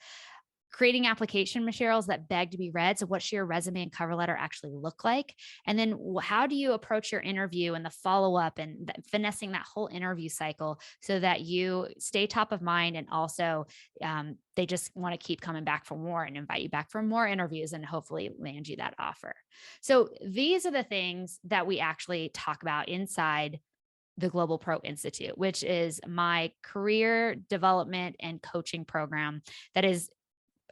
Speaker 1: Creating application materials that beg to be read. So what should your resume and cover letter actually look like? And then how do you approach your interview and the follow-up and finessing that whole interview cycle so that you stay top of mind, and also they just want to keep coming back for more and invite you back for more interviews and hopefully land you that offer. So these are the things that we actually talk about inside the Globalpro Institute, which is my career development and coaching program that is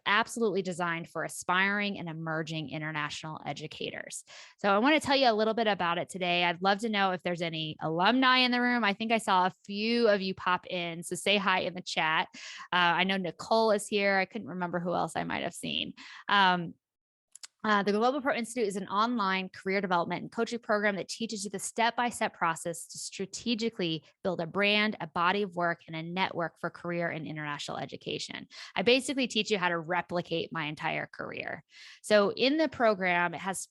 Speaker 1: absolutely designed for aspiring and emerging international educators. So I want to tell you a little bit about it today. I'd love to know if there's any alumni in the room. I think I saw a few of you pop in, so say hi in the chat. I know Nicole is here. I couldn't remember who else I might have seen. The Globalpro Institute is an online career development and coaching program that teaches you the step-by-step process to strategically build a brand, a body of work, and a network for career and international education. I basically teach you how to replicate my entire career. So in the program, it has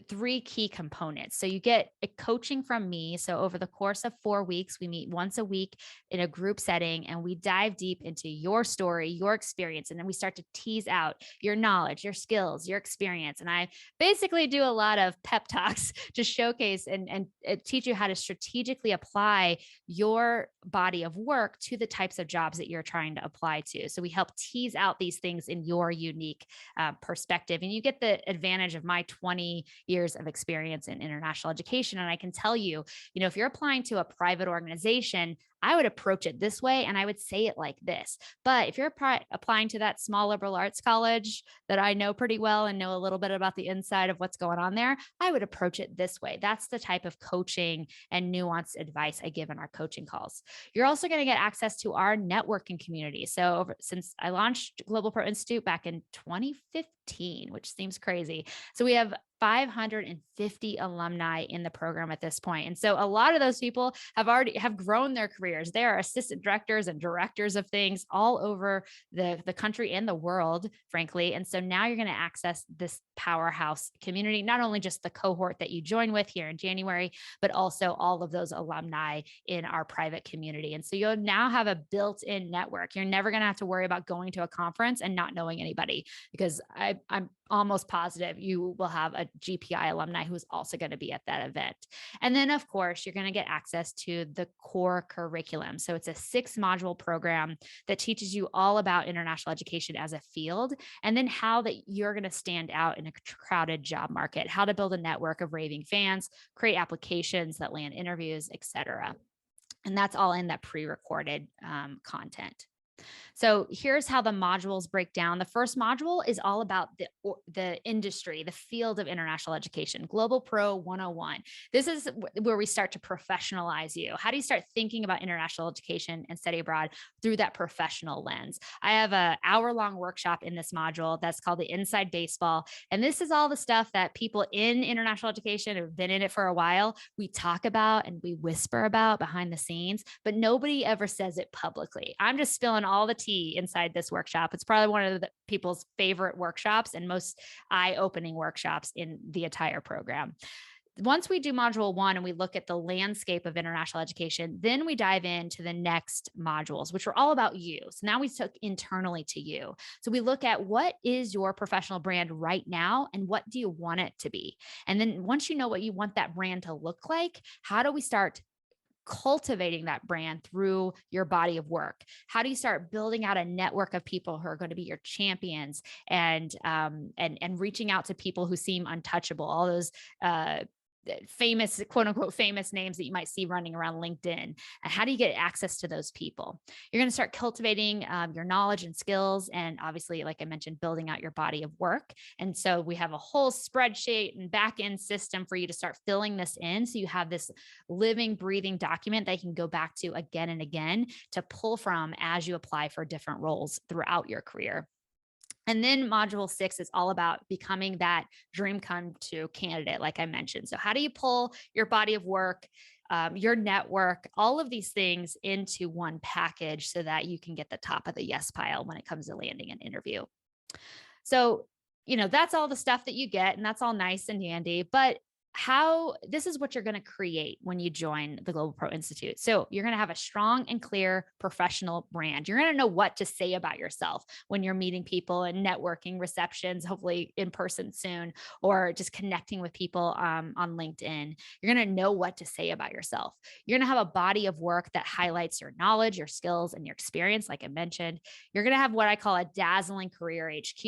Speaker 1: 3 key components. So you get a coaching from me. So over the course of 4 weeks, we meet once a week in a group setting and we dive deep into your story, your experience. And then we start to tease out your knowledge, your skills, your experience. And I basically do a lot of pep talks to showcase and teach you how to strategically apply your body of work to the types of jobs that you're trying to apply to. So we help tease out these things in your unique perspective. And you get the advantage of my 20 years of experience in international education. And I can tell you, if you're applying to a private organization, I would approach it this way and I would say it like this. But if you're applying to that small liberal arts college that I know pretty well and know a little bit about the inside of what's going on there, I would approach it this way. That's the type of coaching and nuanced advice I give in our coaching calls. You're also going to get access to our networking community. So since I launched Globalpro Institute back in 2015, which seems crazy. So we have 550 alumni in the program at this point. And so a lot of those people have grown their careers. They are assistant directors and directors of things all over the country and the world, frankly. And so now you're going to access this powerhouse community, not only just the cohort that you join with here in January, but also all of those alumni in our private community. And so you'll now have a built-in network. You're never going to have to worry about going to a conference and not knowing anybody, because I'm almost positive you will have a GPI alumni who's also going to be at that event. And then, of course, you're going to get access to the core curriculum. So it's a 6-module program that teaches you all about international education as a field, and then how that you're going to stand out in a crowded job market, how to build a network of raving fans, create applications that land interviews, etc. And that's all in that pre-recorded content. So here's how the modules break down. The first module is all about the industry, the field of international education, Globalpro 101. This is where we start to professionalize you. How do you start thinking about international education and study abroad through that professional lens? I have an hour-long workshop in this module that's called the Inside Baseball. And this is all the stuff that people in international education who've been in it for a while, we talk about and we whisper about behind the scenes, but nobody ever says it publicly. I'm just spilling all the tea inside this workshop. It's probably one of the people's favorite workshops and most eye-opening workshops in the entire program. Once we do module 1 and we look at the landscape of international education, then we dive into the next modules, which are all about you. So now we took internally to you. So we look at what is your professional brand right now and what do you want it to be? And then once you know what you want that brand to look like, how do we start cultivating that brand through your body of work? How do you start building out a network of people who are going to be your champions and reaching out to people who seem untouchable, all those famous, quote unquote, famous names that you might see running around LinkedIn? And how do you get access to those people? You're going to start cultivating your knowledge and skills. And obviously, like I mentioned, building out your body of work. And so we have a whole spreadsheet and back-end system for you to start filling this in. So you have this living, breathing document that you can go back to again and again to pull from as you apply for different roles throughout your career. And then module 6 is all about becoming that dream come true candidate, like I mentioned. So how do you pull your body of work, your network, all of these things into one package so that you can get the top of the yes pile when it comes to landing an interview? So, that's all the stuff that you get, and that's all nice and dandy, but this is what you're going to create when you join the Globalpro Institute. So you're going to have a strong and clear professional brand. You're going to know what to say about yourself when you're meeting people and networking receptions, hopefully in person soon, or just connecting with people on LinkedIn. You're going to know what to say about yourself. You're going to have a body of work that highlights your knowledge, your skills, and your experience, like I mentioned. You're going to have what I call a dazzling career HQ.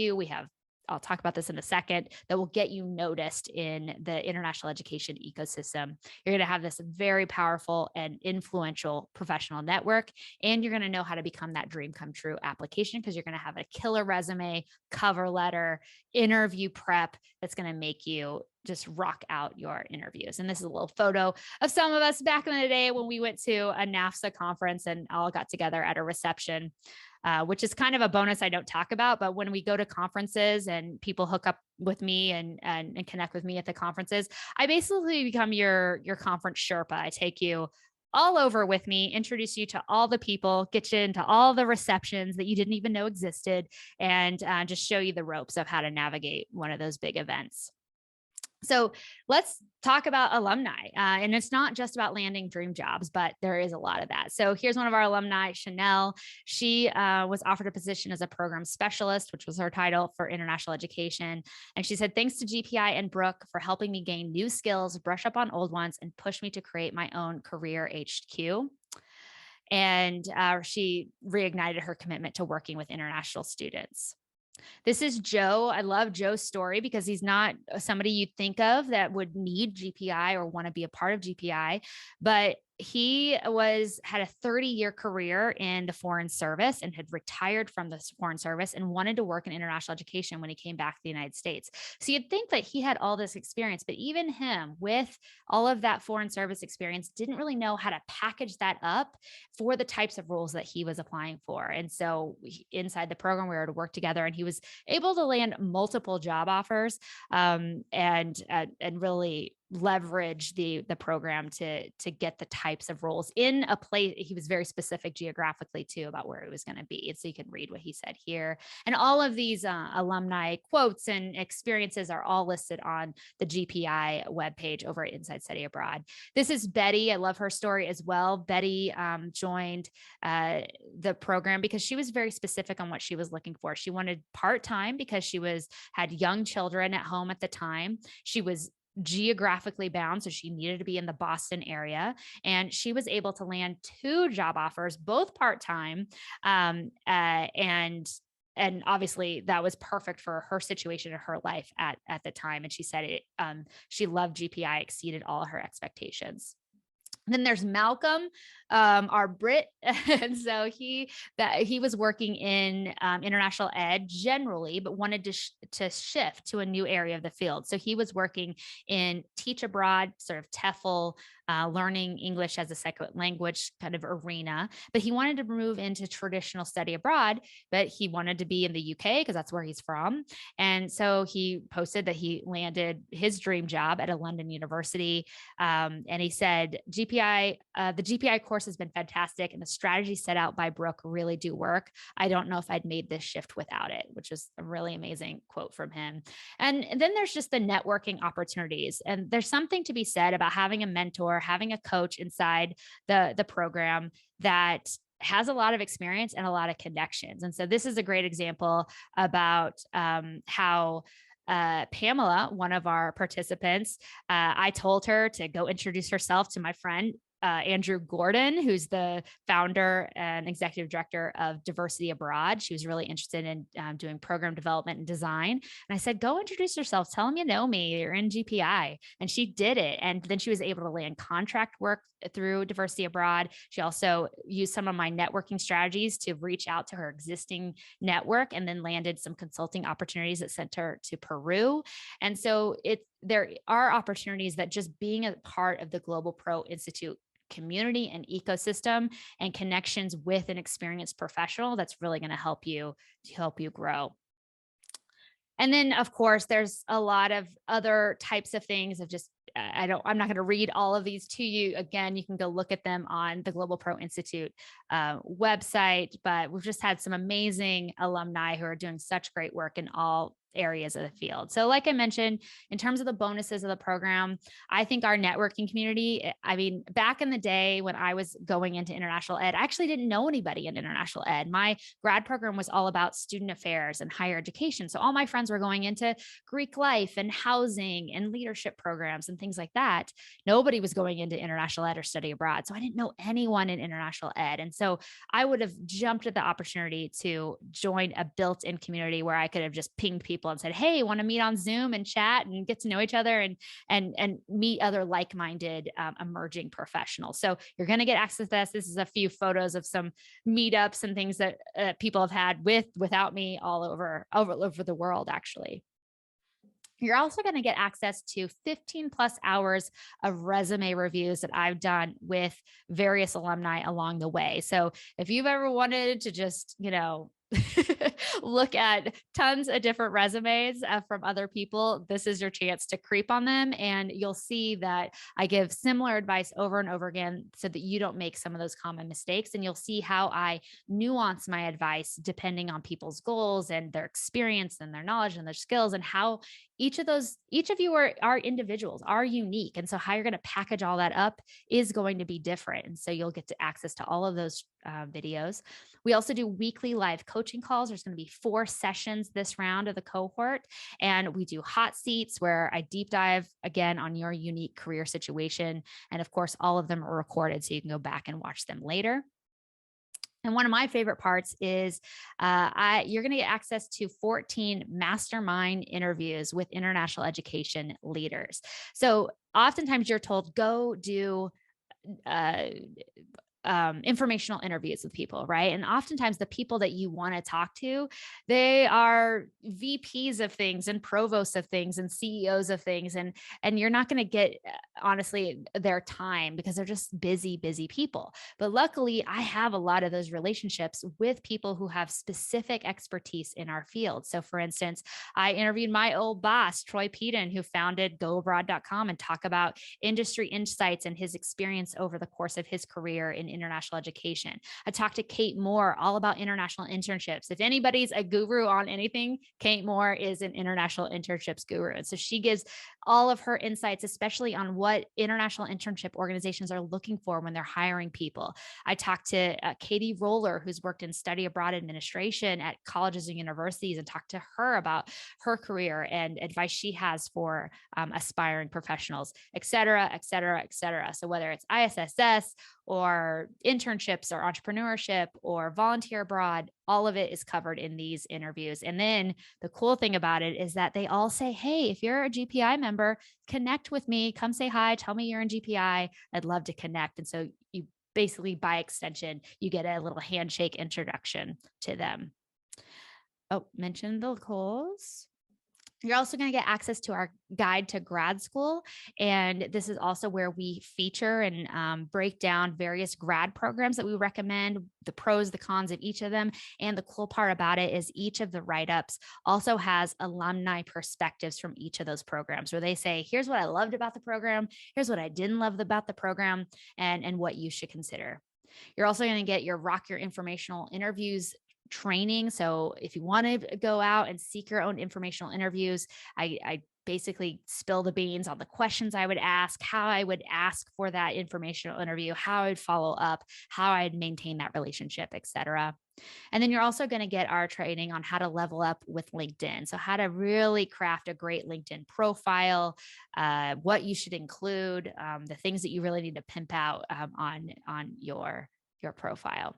Speaker 1: I'll talk about this in a second, that will get you noticed in the international education ecosystem. You're going to have this very powerful and influential professional network, and you're going to know how to become that dream come true application because you're going to have a killer resume, cover letter, interview prep that's going to make you just rock out your interviews. And this is a little photo of some of us back in the day when we went to a NAFSA conference and all got together at a reception. Which is kind of a bonus I don't talk about. But when we go to conferences and people hook up with me and connect with me at the conferences, I basically become your conference Sherpa. I take you all over with me, introduce you to all the people, get you into all the receptions that you didn't even know existed, and just show you the ropes of how to navigate one of those big events. So let's talk about alumni. And it's not just about landing dream jobs, but there is a lot of that. So here's one of our alumni, Chanel. She was offered a position as a program specialist, which was her title for international education. And she said, thanks to GPI and Brooke for helping me gain new skills, brush up on old ones, and push me to create my own career HQ. And she reignited her commitment to working with international students. This is Joe. I love Joe's story because he's not somebody you'd think of that would need GPI or want to be a part of GPI, but he had a 30-year career in the Foreign Service and had retired from the Foreign Service and wanted to work in international education when he came back to the United States. So you'd think that he had all this experience, but even him with all of that Foreign Service experience didn't really know how to package that up for the types of roles that he was applying for. And so inside the program, we were to work together, and he was able to land multiple job offers and really leverage the program to get the types of roles in a place. He was very specific geographically too about where it was going to be. And so you can read what he said here. And all of these alumni quotes and experiences are all listed on the GPI webpage over at Inside Study Abroad. This is Betty. I love her story as well. Betty joined the program because she was very specific on what she was looking for. She wanted part-time because she had young children at home at the time. She was geographically bound, so she needed to be in the Boston area, and she was able to land 2 job offers, both part-time, and obviously that was perfect for her situation in her life at the time. And she said she loved GPI, exceeded all her expectations. Then there's Malcolm, our Brit. And so he was working in international ed generally, but wanted to shift to a new area of the field. So he was working in teach abroad, sort of Tefl, learning English as a second language kind of arena, but he wanted to move into traditional study abroad, but he wanted to be in the UK because that's where he's from. And so he posted that he landed his dream job at a London university. And he said, the GPI course has been fantastic, and the strategies set out by Brooke really do work. I don't know if I'd made this shift without it, which is a really amazing quote from him. And then there's just the networking opportunities. And there's something to be said about having a mentor, having a coach inside the program that has a lot of experience and a lot of connections. And so this is a great example about how Pamela, one of our participants, I told her to go introduce herself to my friend, Andrew Gordon, who's the founder and executive director of Diversity Abroad. She was really interested in doing program development and design. And I said, go introduce yourself. Tell them you know me. You're in GPI. And she did it. And then she was able to land contract work through Diversity Abroad. She also used some of my networking strategies to reach out to her existing network, and then landed some consulting opportunities that sent her to Peru. And so there are opportunities that just being a part of the Globalpro Institute community and ecosystem and connections with an experienced professional, that's really going to help you grow. And then, of course, there's a lot of other types of things of just, I'm not going to read all of these to you. Again, you can go look at them on the Globalpro Institute website, but we've just had some amazing alumni who are doing such great work in all areas of the field. So like I mentioned, in terms of the bonuses of the program, I think our networking community, I mean, back in the day when I was going into international ed, I actually didn't know anybody in international ed. My grad program was all about student affairs and higher education. So all my friends were going into Greek life and housing and leadership programs and things like that. Nobody was going into international ed or study abroad. So I didn't know anyone in international ed. And so I would have jumped at the opportunity to join a built-in community where I could have just pinged people and said, hey, want to meet on Zoom and chat and get to know each other and meet other like-minded emerging professionals. So you're going to get access to this. This is a few photos of some meetups and things that people have had without me all over the world, actually. You're also going to get access to 15 plus hours of resume reviews that I've done with various alumni along the way. So if you've ever wanted to just, look at tons of different resumes from other people, this is your chance to creep on them. And you'll see that I give similar advice over and over again so that you don't make some of those common mistakes. And you'll see how I nuance my advice depending on people's goals and their experience and their knowledge and their skills, and how each of you are individuals, are unique. And so how you're going to package all that up is going to be different. And so you'll get to access to all of those videos. We also do weekly live coaching calls. There's going to be 4 sessions this round of the cohort. And we do hot seats where I deep dive again on your unique career situation. And of course, all of them are recorded, so you can go back and watch them later. And one of my favorite parts is you're going to get access to 14 mastermind interviews with international education leaders. So oftentimes you're told, go do informational interviews with people, right? And oftentimes the people that you want to talk to, they are VPs of things and provosts of things and CEOs of things. And you're not going to get, honestly, their time because they're just busy people. But luckily, I have a lot of those relationships with people who have specific expertise in our field. So for instance, I interviewed my old boss, Troy Peden, who founded GoAbroad.com, and talk about industry insights and his experience over the course of his career in international education. I talked to Kate Moore all about international internships. If anybody's a guru on anything, Kate Moore is an international internships guru. And so she gives all of her insights, especially on what international internship organizations are looking for when they're hiring people. I talked to Katie Roller, who's worked in study abroad administration at colleges and universities, and talked to her about her career and advice she has for aspiring professionals, et cetera, et cetera, et cetera. So whether it's ISSS or internships or entrepreneurship or volunteer abroad, all of it is covered in these interviews. And then the cool thing about it is that they all say, hey, if you're a GPI member, connect with me, come say hi, tell me you're in GPI. I'd love to connect. And so you basically, by extension, you get a little handshake introduction to them. Oh, mention the goals. You're also going to get access to our guide to grad school. And this is also where we feature and break down various grad programs that we recommend, the pros, the cons of each of them. And the cool part about it is each of the write-ups also has alumni perspectives from each of those programs, where they say, here's what I loved about the program, here's what I didn't love about the program, and what you should consider. You're also going to get your Rock Your Informational Interviews training. So if you want to go out and seek your own informational interviews, I basically spill the beans on the questions I would ask, how I would ask for that informational interview, how I would follow up, how I'd maintain that relationship, et cetera. And then you're also going to get our training on how to level up with LinkedIn. So how to really craft a great LinkedIn profile, what you should include, the things that you really need to pimp out on your profile.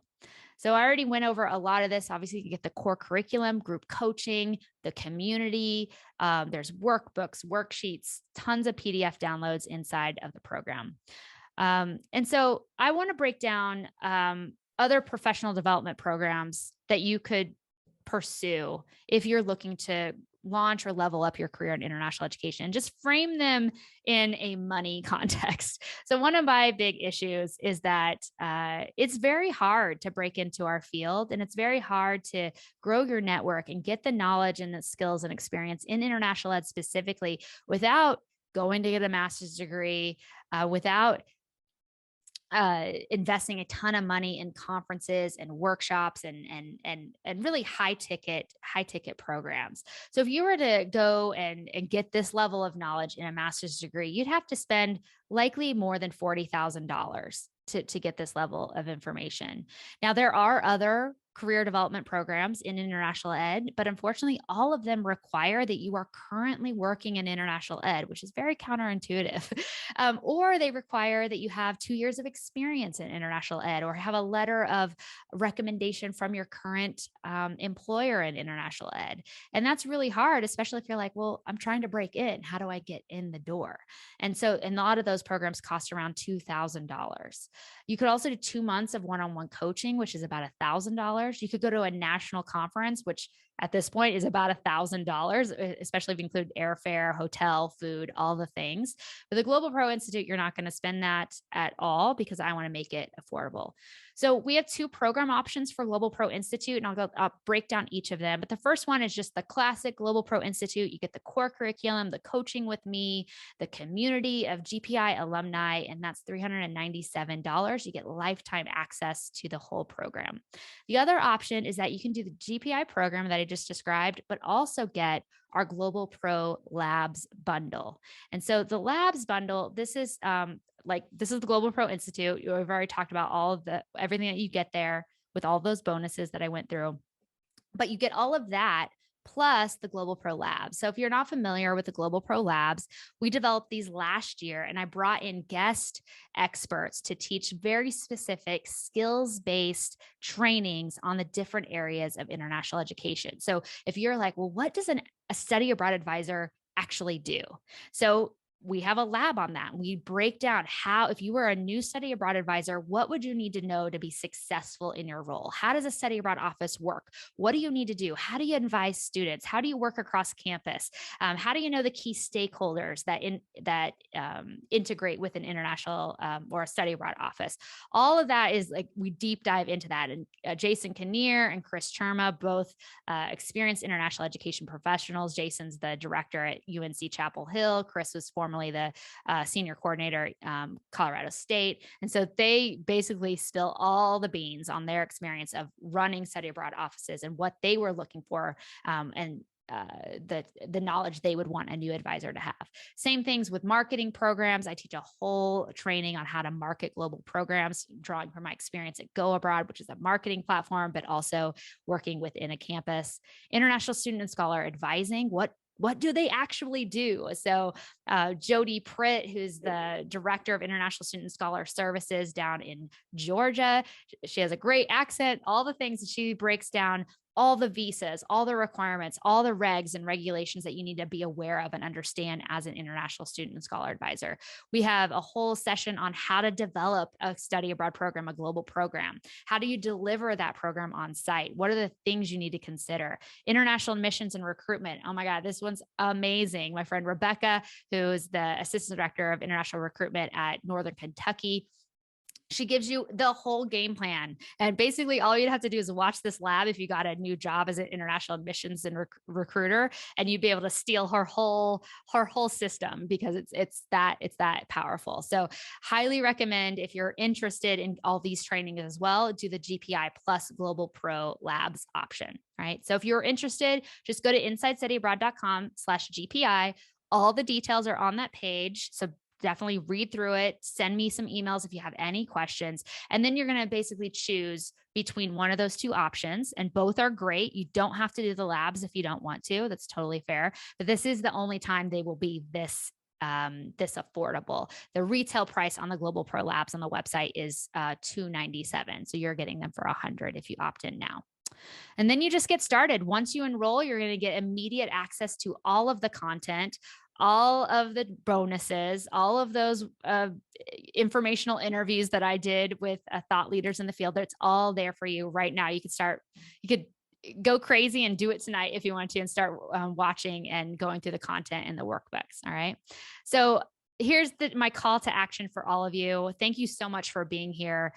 Speaker 1: So I already went over a lot of this. Obviously, you get the core curriculum, group coaching, the community. There's workbooks, worksheets, tons of PDF downloads inside of the program. And so I want to break down other professional development programs that you could pursue if you're looking to launch or level up your career in international education, and just frame them in a money context. So one of my big issues is that it's very hard to break into our field, and it's very hard to grow your network and get the knowledge and the skills and experience in international ed specifically without going to get a master's degree, without investing a ton of money in conferences and workshops and really high ticket programs. So if you were to go and get this level of knowledge in a master's degree, you'd have to spend likely more than $40,000 to get this level of information. Now, there are other career development programs in international ed, but unfortunately, all of them require that you are currently working in international ed, which is very counterintuitive. Or they require that you have 2 years of experience in international ed, or have a letter of recommendation from your current employer in international ed. And that's really hard, especially if you're like, well, I'm trying to break in. How do I get in the door? And a lot of those programs cost around $2,000. You could also do 2 months of one-on-one coaching, which is about $1,000. You could go to a national conference, which at this point is about $1,000, especially if you include airfare, hotel, food, all the things. With the Globalpro Institute, you're not going to spend that at all because I want to make it affordable. So we have 2 program options for Globalpro Institute, and I'll break down each of them. But the first one is just the classic Globalpro Institute. You get the core curriculum, the coaching with me, the community of GPI alumni, and that's $397. You get lifetime access to the whole program. The other option is that you can do the GPI program that I just described, but also get our Globalpro Labs bundle. And so the Labs bundle, this is the Globalpro Institute. We've already talked about everything that you get there with all those bonuses that I went through, but you get all of that plus the Globalpro Labs. So if you're not familiar with the Globalpro Labs, we developed these last year, and I brought in guest experts to teach very specific skills-based trainings on the different areas of international education. So if you're like, well, what does a study abroad advisor actually do? So we have a lab on that. We break down how, if you were a new study abroad advisor, what would you need to know to be successful in your role? How does a study abroad office work? What do you need to do? How do you advise students? How do you work across campus? How do you know the key stakeholders that integrate with an international or a study abroad office? All of that is like, we deep dive into that. And Jason Kinnear and Chris Cherma, both experienced international education professionals. Jason's the director at UNC Chapel Hill. Chris was formerly the senior coordinator at Colorado State. And so they basically spill all the beans on their experience of running study abroad offices and what they were looking for, and the knowledge they would want a new advisor to have. Same things with marketing programs. I teach a whole training on how to market global programs, drawing from my experience at Go Abroad, which is a marketing platform, but also working within a campus. International student and scholar advising. What do they actually do? So Jody Pritt, who's the director of International Student and Scholar Services down in Georgia, she has a great accent, all the things that she breaks down, all the visas, all the requirements, all the regs and regulations that you need to be aware of and understand as an international student and scholar advisor. We have a whole session on how to develop a study abroad program, a global program. How do you deliver that program on site? What are the things you need to consider? International admissions and recruitment. Oh my God, this one's amazing. My friend Rebecca, who is the assistant director of international recruitment at Northern Kentucky, she gives you the whole game plan. And basically all you'd have to do is watch this lab if you got a new job as an international admissions and recruiter, and you'd be able to steal her whole system, because it's that powerful. So highly recommend, if you're interested in all these trainings as well, do the GPI plus Globalpro labs option. Right. So if you're interested, just go to insidestudyabroad.com/GPI. All the details are on that page. So definitely read through it. Send me some emails if you have any questions. And then you're going to basically choose between one of those two options, and both are great. You don't have to do the labs if you don't want to. That's totally fair. But this is the only time they will be this affordable. The retail price on the Globalpro labs on the website is $297. So you're getting them for $100 if you opt in now. And then you just get started. Once you enroll, you're going to get immediate access to all of the content, all of the bonuses, all of those informational interviews that I did with thought leaders in the field. It's all there for you right now. You could go crazy and do it tonight if you want to, and start watching and going through the content and the workbooks. All right. So here's my call to action for all of you. Thank you so much for being here.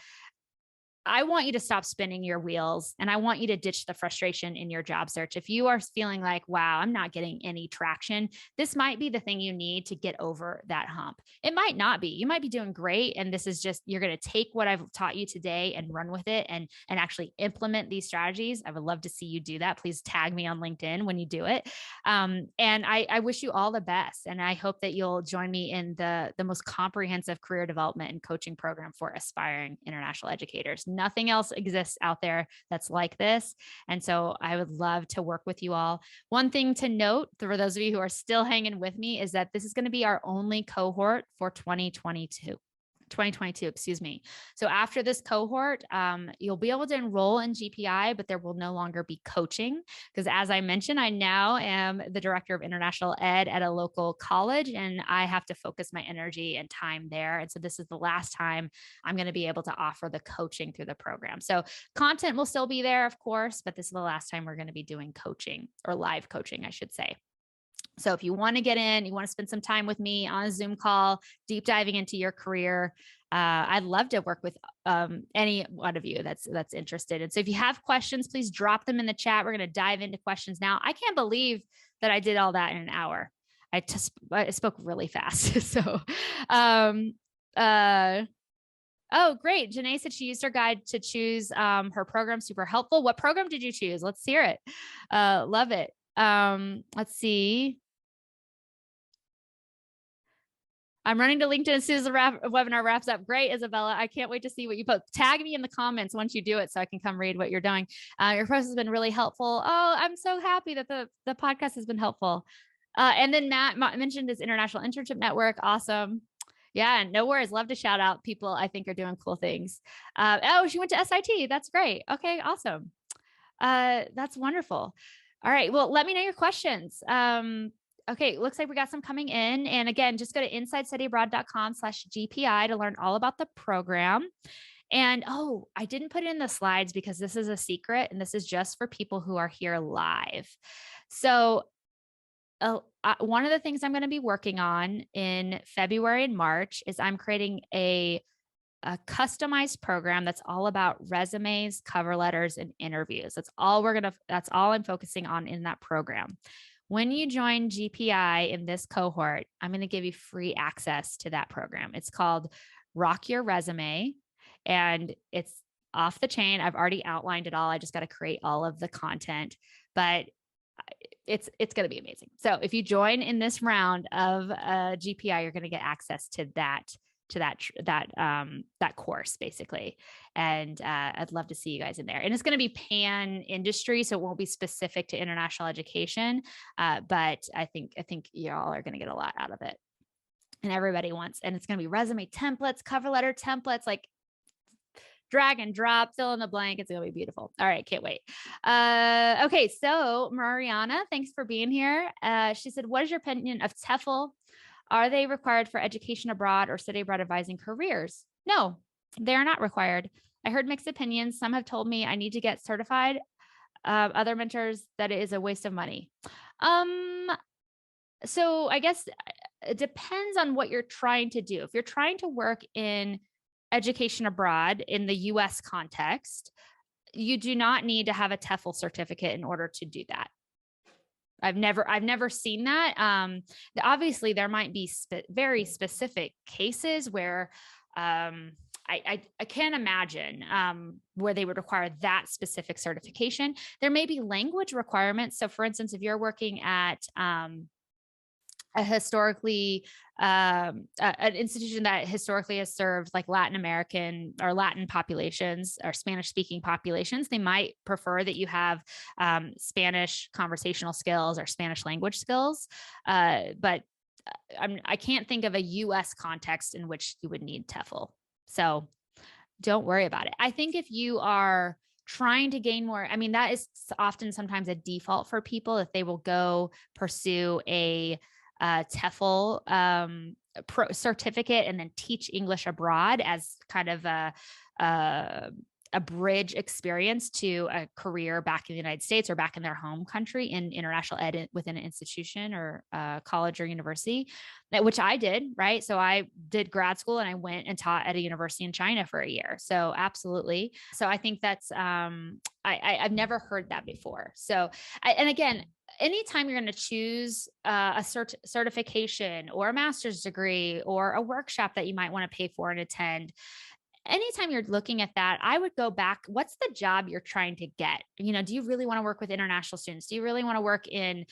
Speaker 1: I want you to stop spinning your wheels, and I want you to ditch the frustration in your job search. If you are feeling like, wow, I'm not getting any traction, this might be the thing you need to get over that hump. It might not be. You might be doing great. And this is just, you're going to take what I've taught you today and run with it and actually implement these strategies. I would love to see you do that. Please tag me on LinkedIn when you do it. And I wish you all the best. And I hope that you'll join me in the most comprehensive career development and coaching program for aspiring international educators. Nothing else exists out there that's like this. And so I would love to work with you all. One thing to note for those of you who are still hanging with me is that this is going to be our only cohort for 2022. Excuse me. So after this cohort, you'll be able to enroll in GPI, but there will no longer be coaching, because as I mentioned, I now am the director of international ed at a local college, and I have to focus my energy and time there. And so this is the last time I'm going to be able to offer the coaching through the program. So content will still be there, of course, but this is the last time we're going to be doing coaching, or live coaching, I should say. So if you want to get in, you want to spend some time with me on a Zoom call, deep diving into your career, I'd love to work with any one of you that's interested. And so if you have questions, please drop them in the chat. We're going to dive into questions now. I can't believe that I did all that in an hour. I spoke really fast. So, oh, great. Janae said she used her guide to choose her program. Super helpful. What program did you choose? Let's hear it. Love it. Let's see. I'm running to LinkedIn as soon as the webinar wraps up. Great, Isabella. I can't wait to see what you put. Tag me in the comments once you do it so I can come read what you're doing. Your post has been really helpful. Oh, I'm so happy that the podcast has been helpful. And then Matt mentioned his International Internship Network. Awesome. Yeah, no worries. Love to shout out people I think are doing cool things. Oh, she went to SIT. That's great. Okay, awesome. That's wonderful. All right. Well, let me know your questions. Okay, looks like we got some coming in. And again, just go to insidestudyabroad.com/GPI to learn all about the program. And oh, I didn't put it in the slides because this is a secret and this is just for people who are here live. So one of the things I'm going to be working on in February and March is I'm creating a customized program that's all about resumes, cover letters, and interviews. That's all I'm focusing on in that program. When you join GPI in this cohort, I'm going to give you free access to that program. It's called Rock Your Resume, and it's off the chain. I've already outlined it all. I just got to create all of the content, but it's going to be amazing. So if you join in this round of GPI, you're going to get access to that course basically. And I'd love to see you guys in there. And it's going to be pan industry, so it won't be specific to international education. But I think y'all are going to get a lot out of it. And everybody wants, and it's going to be resume templates, cover letter templates, like drag and drop, fill in the blank. It's going to be beautiful. All right. Can't wait. Okay. So Mariana, thanks for being here. She said, what is your opinion of Tefl? Are they required for education abroad or study abroad advising careers? No, they are not required. I heard mixed opinions. Some have told me I need to get certified. Other mentors that it is a waste of money. So I guess it depends on what you're trying to do. If you're trying to work in education abroad in the US context, you do not need to have a Tefl certificate in order to do that. I've never seen that. Obviously there might be very specific cases where I can't imagine where they would require that specific certification. There may be language requirements. So for instance, if you're working at a historically an institution that historically has served like Latin American or Latin populations or Spanish speaking populations, they might prefer that you have Spanish conversational skills or Spanish language skills. But I can't think of a US context in which you would need Tefl. So don't worry about it. I think if you are trying to gain more, I mean, that is often sometimes a default for people if they will go pursue a Tefl certificate and then teach English abroad as kind of a bridge experience to a career back in the United States or back in their home country in international ed within an institution or college or university, which I did, right? So I did grad school and I went and taught at a university in China for a year. So absolutely. So I think that's, I've never heard that before. So, and again, anytime you're going to choose a certification or a master's degree or a workshop that you might want to pay for and attend, anytime you're looking at that, I would go back. What's the job you're trying to get? You know, do you really want to work with international students? Do you really want to work in,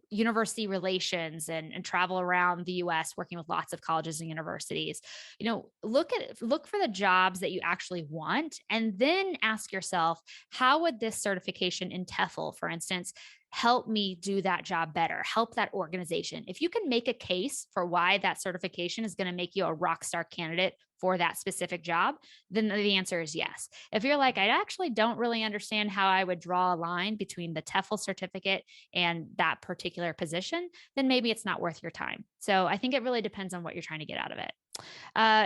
Speaker 1: university relations and travel around the US working with lots of colleges and universities? You know, look for the jobs that you actually want, and then ask yourself, how would this certification in Tefl, for instance, help me do that job better, help that organization? If you can make a case for why that certification is going to make you a rock star candidate for that specific job, then the answer is yes. If you're like, I actually don't really understand how I would draw a line between the Tefl certificate and that particular position, then maybe it's not worth your time. So I think it really depends on what you're trying to get out of it.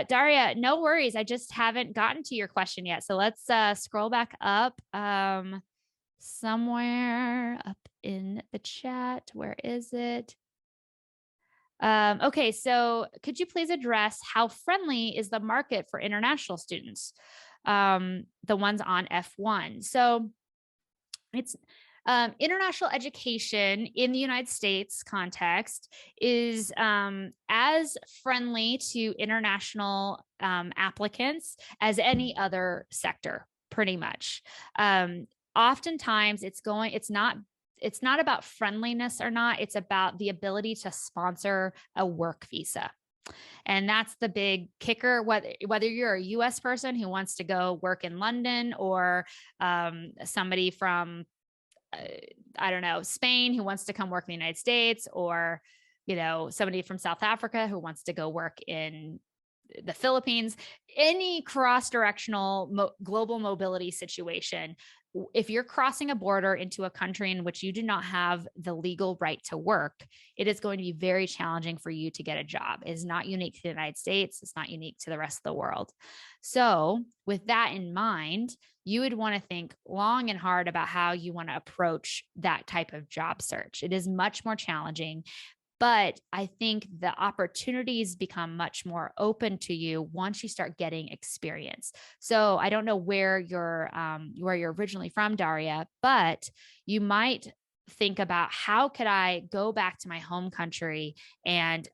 Speaker 1: Daria, no worries. I just haven't gotten to your question yet. So let's scroll back up somewhere up in the chat. Where is it? Okay, so could you please address how friendly is the market for international students, the ones on F1? So it's international education in the United States context is as friendly to international applicants as any other sector, pretty much. Oftentimes it's not about friendliness or not. It's about the ability to sponsor a work visa. And that's the big kicker, whether you're a US person who wants to go work in London or somebody from, I don't know, Spain who wants to come work in the United States, or, you know, somebody from South Africa who wants to go work in the Philippines, any cross-directional global mobility situation. if you're crossing a border into a country in which you do not have the legal right to work, it is going to be very challenging for you to get a job. It is not unique to the United States. It's not unique to the rest of the world. So with that in mind, you would want to think long and hard about how you want to approach that type of job search. It is much more challenging. But I think the opportunities become much more open to you once you start getting experience. So I don't know where you're originally from, Daria, but you might think about, how could I go back to my home country and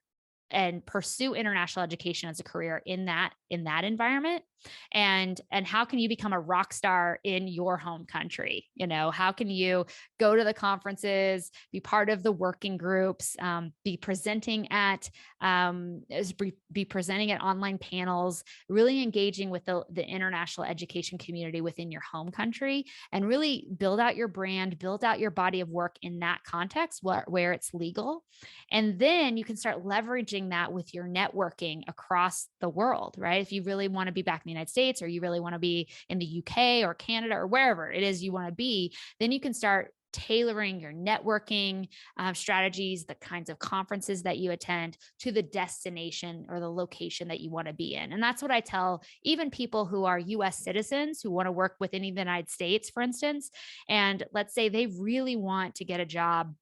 Speaker 1: pursue international education as a career in that environment? And how can you become a rock star in your home country? How can you go to the conferences, be part of the working groups, be presenting at online panels, really engaging with the international education community within your home country, and really build out your brand, build out your body of work in that context where it's legal. And then you can start leveraging that with your networking across the world, right? If you really want to be back in the United States, or you really want to be in the UK or Canada or wherever it is you want to be, then you can start tailoring your networking strategies, the kinds of conferences that you attend, to the destination or the location that you want to be in. And that's what I tell even people who are US citizens who want to work within the United States, for instance. And let's say they really want to get a job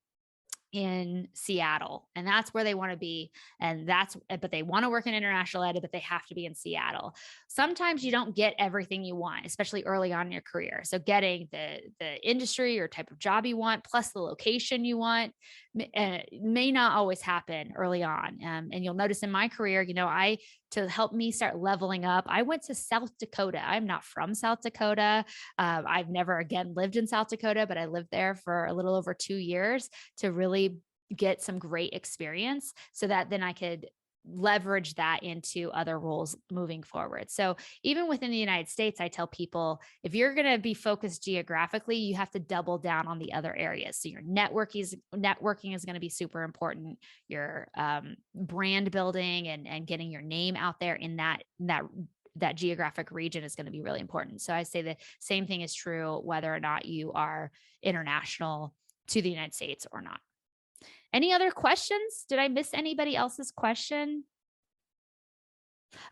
Speaker 1: in Seattle, and that's where they want to be. But they want to work in international ed, but they have to be in Seattle. Sometimes you don't get everything you want, especially early on in your career. So getting the industry or type of job you want, plus the location you want, may not always happen early on. And you'll notice in my career, to help me start leveling up, I went to South Dakota. I'm not from South Dakota. I've never again lived in South Dakota, but I lived there for a little over 2 years to really get some great experience, so that then I could leverage that into other roles moving forward. So even within the United States, I tell people, if you're going to be focused geographically, you have to double down on the other areas. So your networking is going to be super important. Your brand building and getting your name out there in that geographic region is going to be really important. So I say the same thing is true whether or not you are international to the United States or not. Any other questions? Did I miss anybody else's question?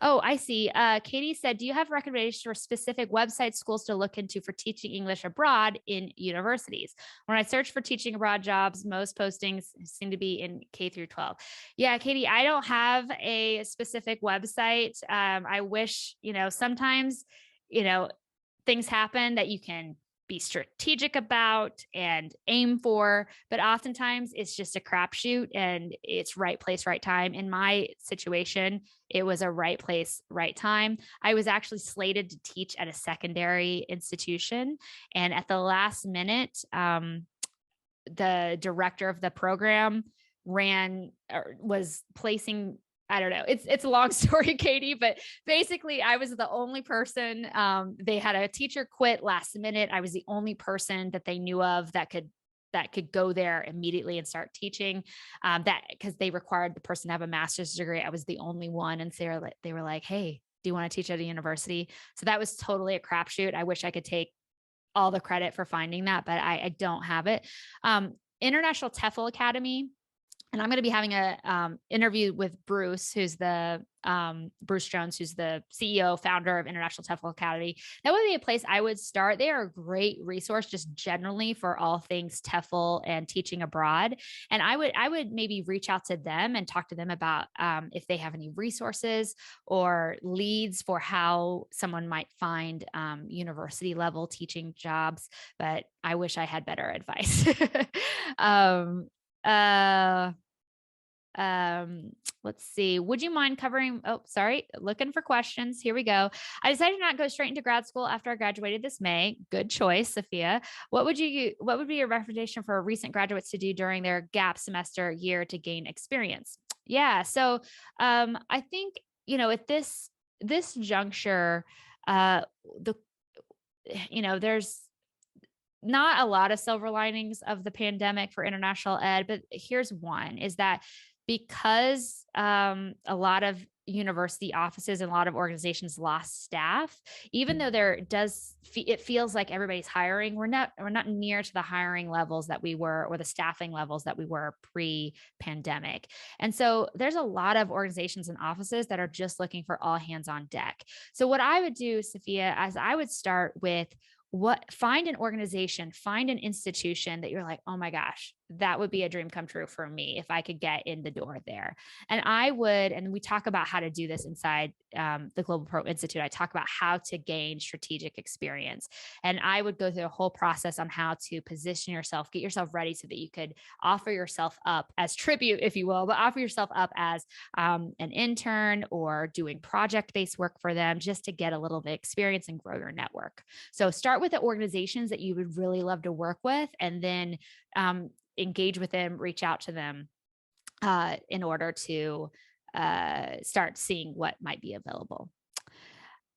Speaker 1: Oh, I see. Katie said, do you have recommendations for specific website schools to look into for teaching English abroad in universities? When I search for teaching abroad jobs, most postings seem to be in K through 12. Yeah, Katie, I don't have a specific website. I wish, sometimes, things happen that you can be strategic about and aim for, but oftentimes it's just a crapshoot and it's right place, right time. In my situation, it was a right place, right time. I was actually slated to teach at a secondary institution. And at the last minute, the director of the program was placing, I don't know. It's a long story, Katie, but basically I was the only person. They had a teacher quit last minute. I was the only person that they knew of that could go there immediately and start teaching. Because they required the person to have a master's degree. I was the only one, and so they were like, "Hey, do you want to teach at a university?" So that was totally a crapshoot. I wish I could take all the credit for finding that, but I don't have it. International Tefl Academy. And I'm going to be having a interview with Bruce, who's Bruce Jones, who's the CEO, founder of International Tefl Academy. That would be a place I would start. They are a great resource just generally for all things Tefl and teaching abroad. And I would maybe reach out to them and talk to them about if they have any resources or leads for how someone might find university level teaching jobs. But I wish I had better advice. Let's see. Would you mind covering? Oh, sorry. Looking for questions. Here we go. I decided to not go straight into grad school after I graduated this May. Good choice, Sophia. What would be your recommendation for recent graduates to do during their gap semester year to gain experience? Yeah. So, I think, at this juncture, there's not a lot of silver linings of the pandemic for international ed, but here's one, is that because a lot of university offices and a lot of organizations lost staff, even though it feels like everybody's hiring, we're not near to the hiring levels that we were, or the staffing levels that we were pre-pandemic. And so there's a lot of organizations and offices that are just looking for all hands on deck. So what I would do, Sophia, as I would start with find an organization, find an institution that you're like, oh my gosh, that would be a dream come true for me if I could get in the door there. And we talk about how to do this inside the Globalpro Institute. I talk about how to gain strategic experience. And I would go through a whole process on how to position yourself, get yourself ready so that you could offer yourself up as tribute, if you will, but offer yourself up as an intern or doing project-based work for them, just to get a little bit of experience and grow your network. So start with the organizations that you would really love to work with, and then engage with them, reach out to them in order to start seeing what might be available.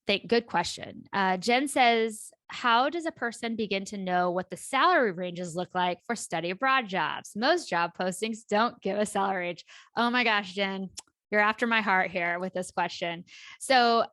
Speaker 1: Good question. Jen says, how does a person begin to know what the salary ranges look like for study abroad jobs? Most job postings don't give a salary range. Oh my gosh, Jen, you're after my heart here with this question. So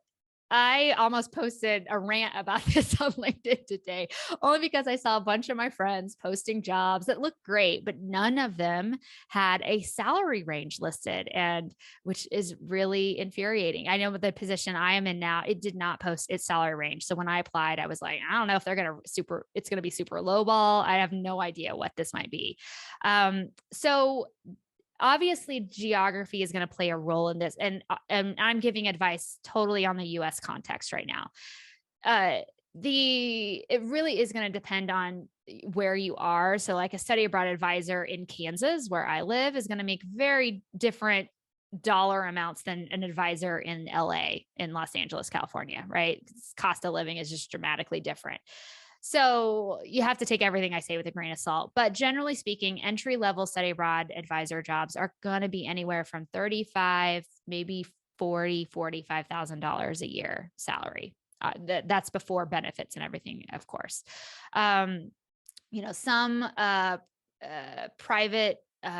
Speaker 1: I almost posted a rant about this on LinkedIn today, only because I saw a bunch of my friends posting jobs that looked great, but none of them had a salary range listed, and which is really infuriating. I know with the position I am in now, it did not post its salary range. So when I applied, I was like, I don't know if they're going to it's going to be super low ball. I have no idea what this might be. So obviously geography is going to play a role in this. And I'm giving advice totally on the US context right now. It really is going to depend on where you are. So like a study abroad advisor in Kansas, where I live, is going to make very different dollar amounts than an advisor in LA, in Los Angeles, California, right? Cost of living is just dramatically different. So you have to take everything I say with a grain of salt. But generally speaking, entry-level study abroad advisor jobs are going to be anywhere from 35, maybe 40, $45,000 a year salary. That's before benefits and everything, of course. Some private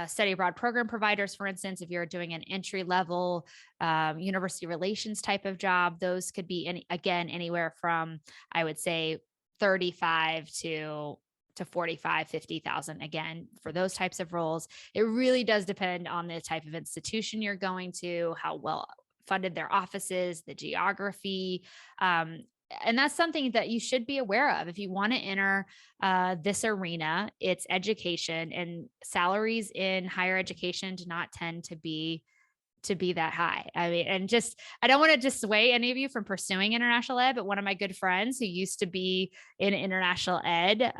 Speaker 1: study abroad program providers, for instance, if you're doing an entry-level university relations type of job, those could be anywhere from, I would say, 35 to 45, 50,000 again for those types of roles. It really does depend on the type of institution you're going to, how well funded their office is, the geography. And that's something that you should be aware of. If you want to enter this arena, it's education, and salaries in higher education do not tend to be that high. I mean, and I don't want to dissuade any of you from pursuing international ed, but one of my good friends who used to be in international ed,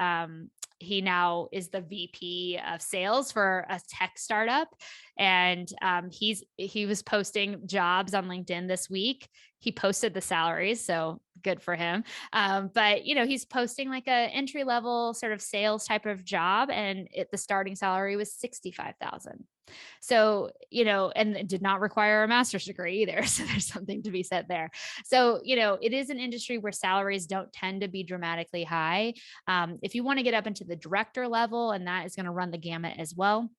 Speaker 1: he now is the VP of sales for a tech startup. And he was posting jobs on LinkedIn this week. He posted the salaries, so good for him. But he's posting like a entry level sort of sales type of job, and the starting salary was $65,000. So, and it did not require a master's degree either. So there's something to be said there. So, it is an industry where salaries don't tend to be dramatically high. If you want to get up into the director level, and that is going to run the gamut as well,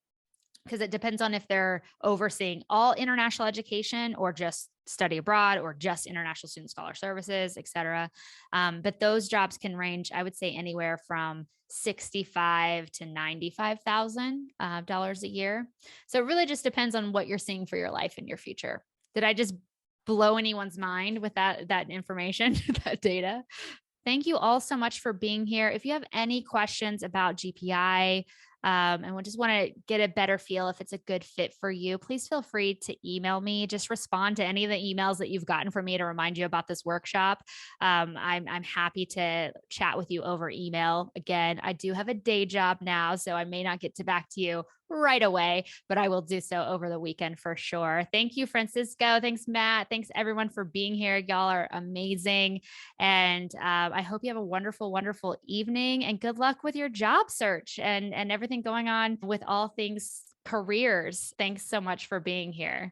Speaker 1: because it depends on if they're overseeing all international education or just study abroad or just international student scholar services, et cetera. But those jobs can range, I would say, anywhere from $65,000 to $95,000 a year. So it really just depends on what you're seeing for your life and your future. Did I just blow anyone's mind with that information, that data? Thank you all so much for being here. If you have any questions about GPI, and we just want to get a better feel if it's a good fit for you, please feel free to email me. Just respond to any of the emails that you've gotten from me to remind you about this workshop. I'm happy to chat with you over email. Again, I do have a day job now, so I may not get back to you right away, but I will do so over the weekend for sure. Thank you, Francisco. Thanks, Matt. Thanks everyone for being here. Y'all are amazing. And I hope you have a wonderful, wonderful evening, and good luck with your job search and everything going on with all things careers. Thanks so much for being here.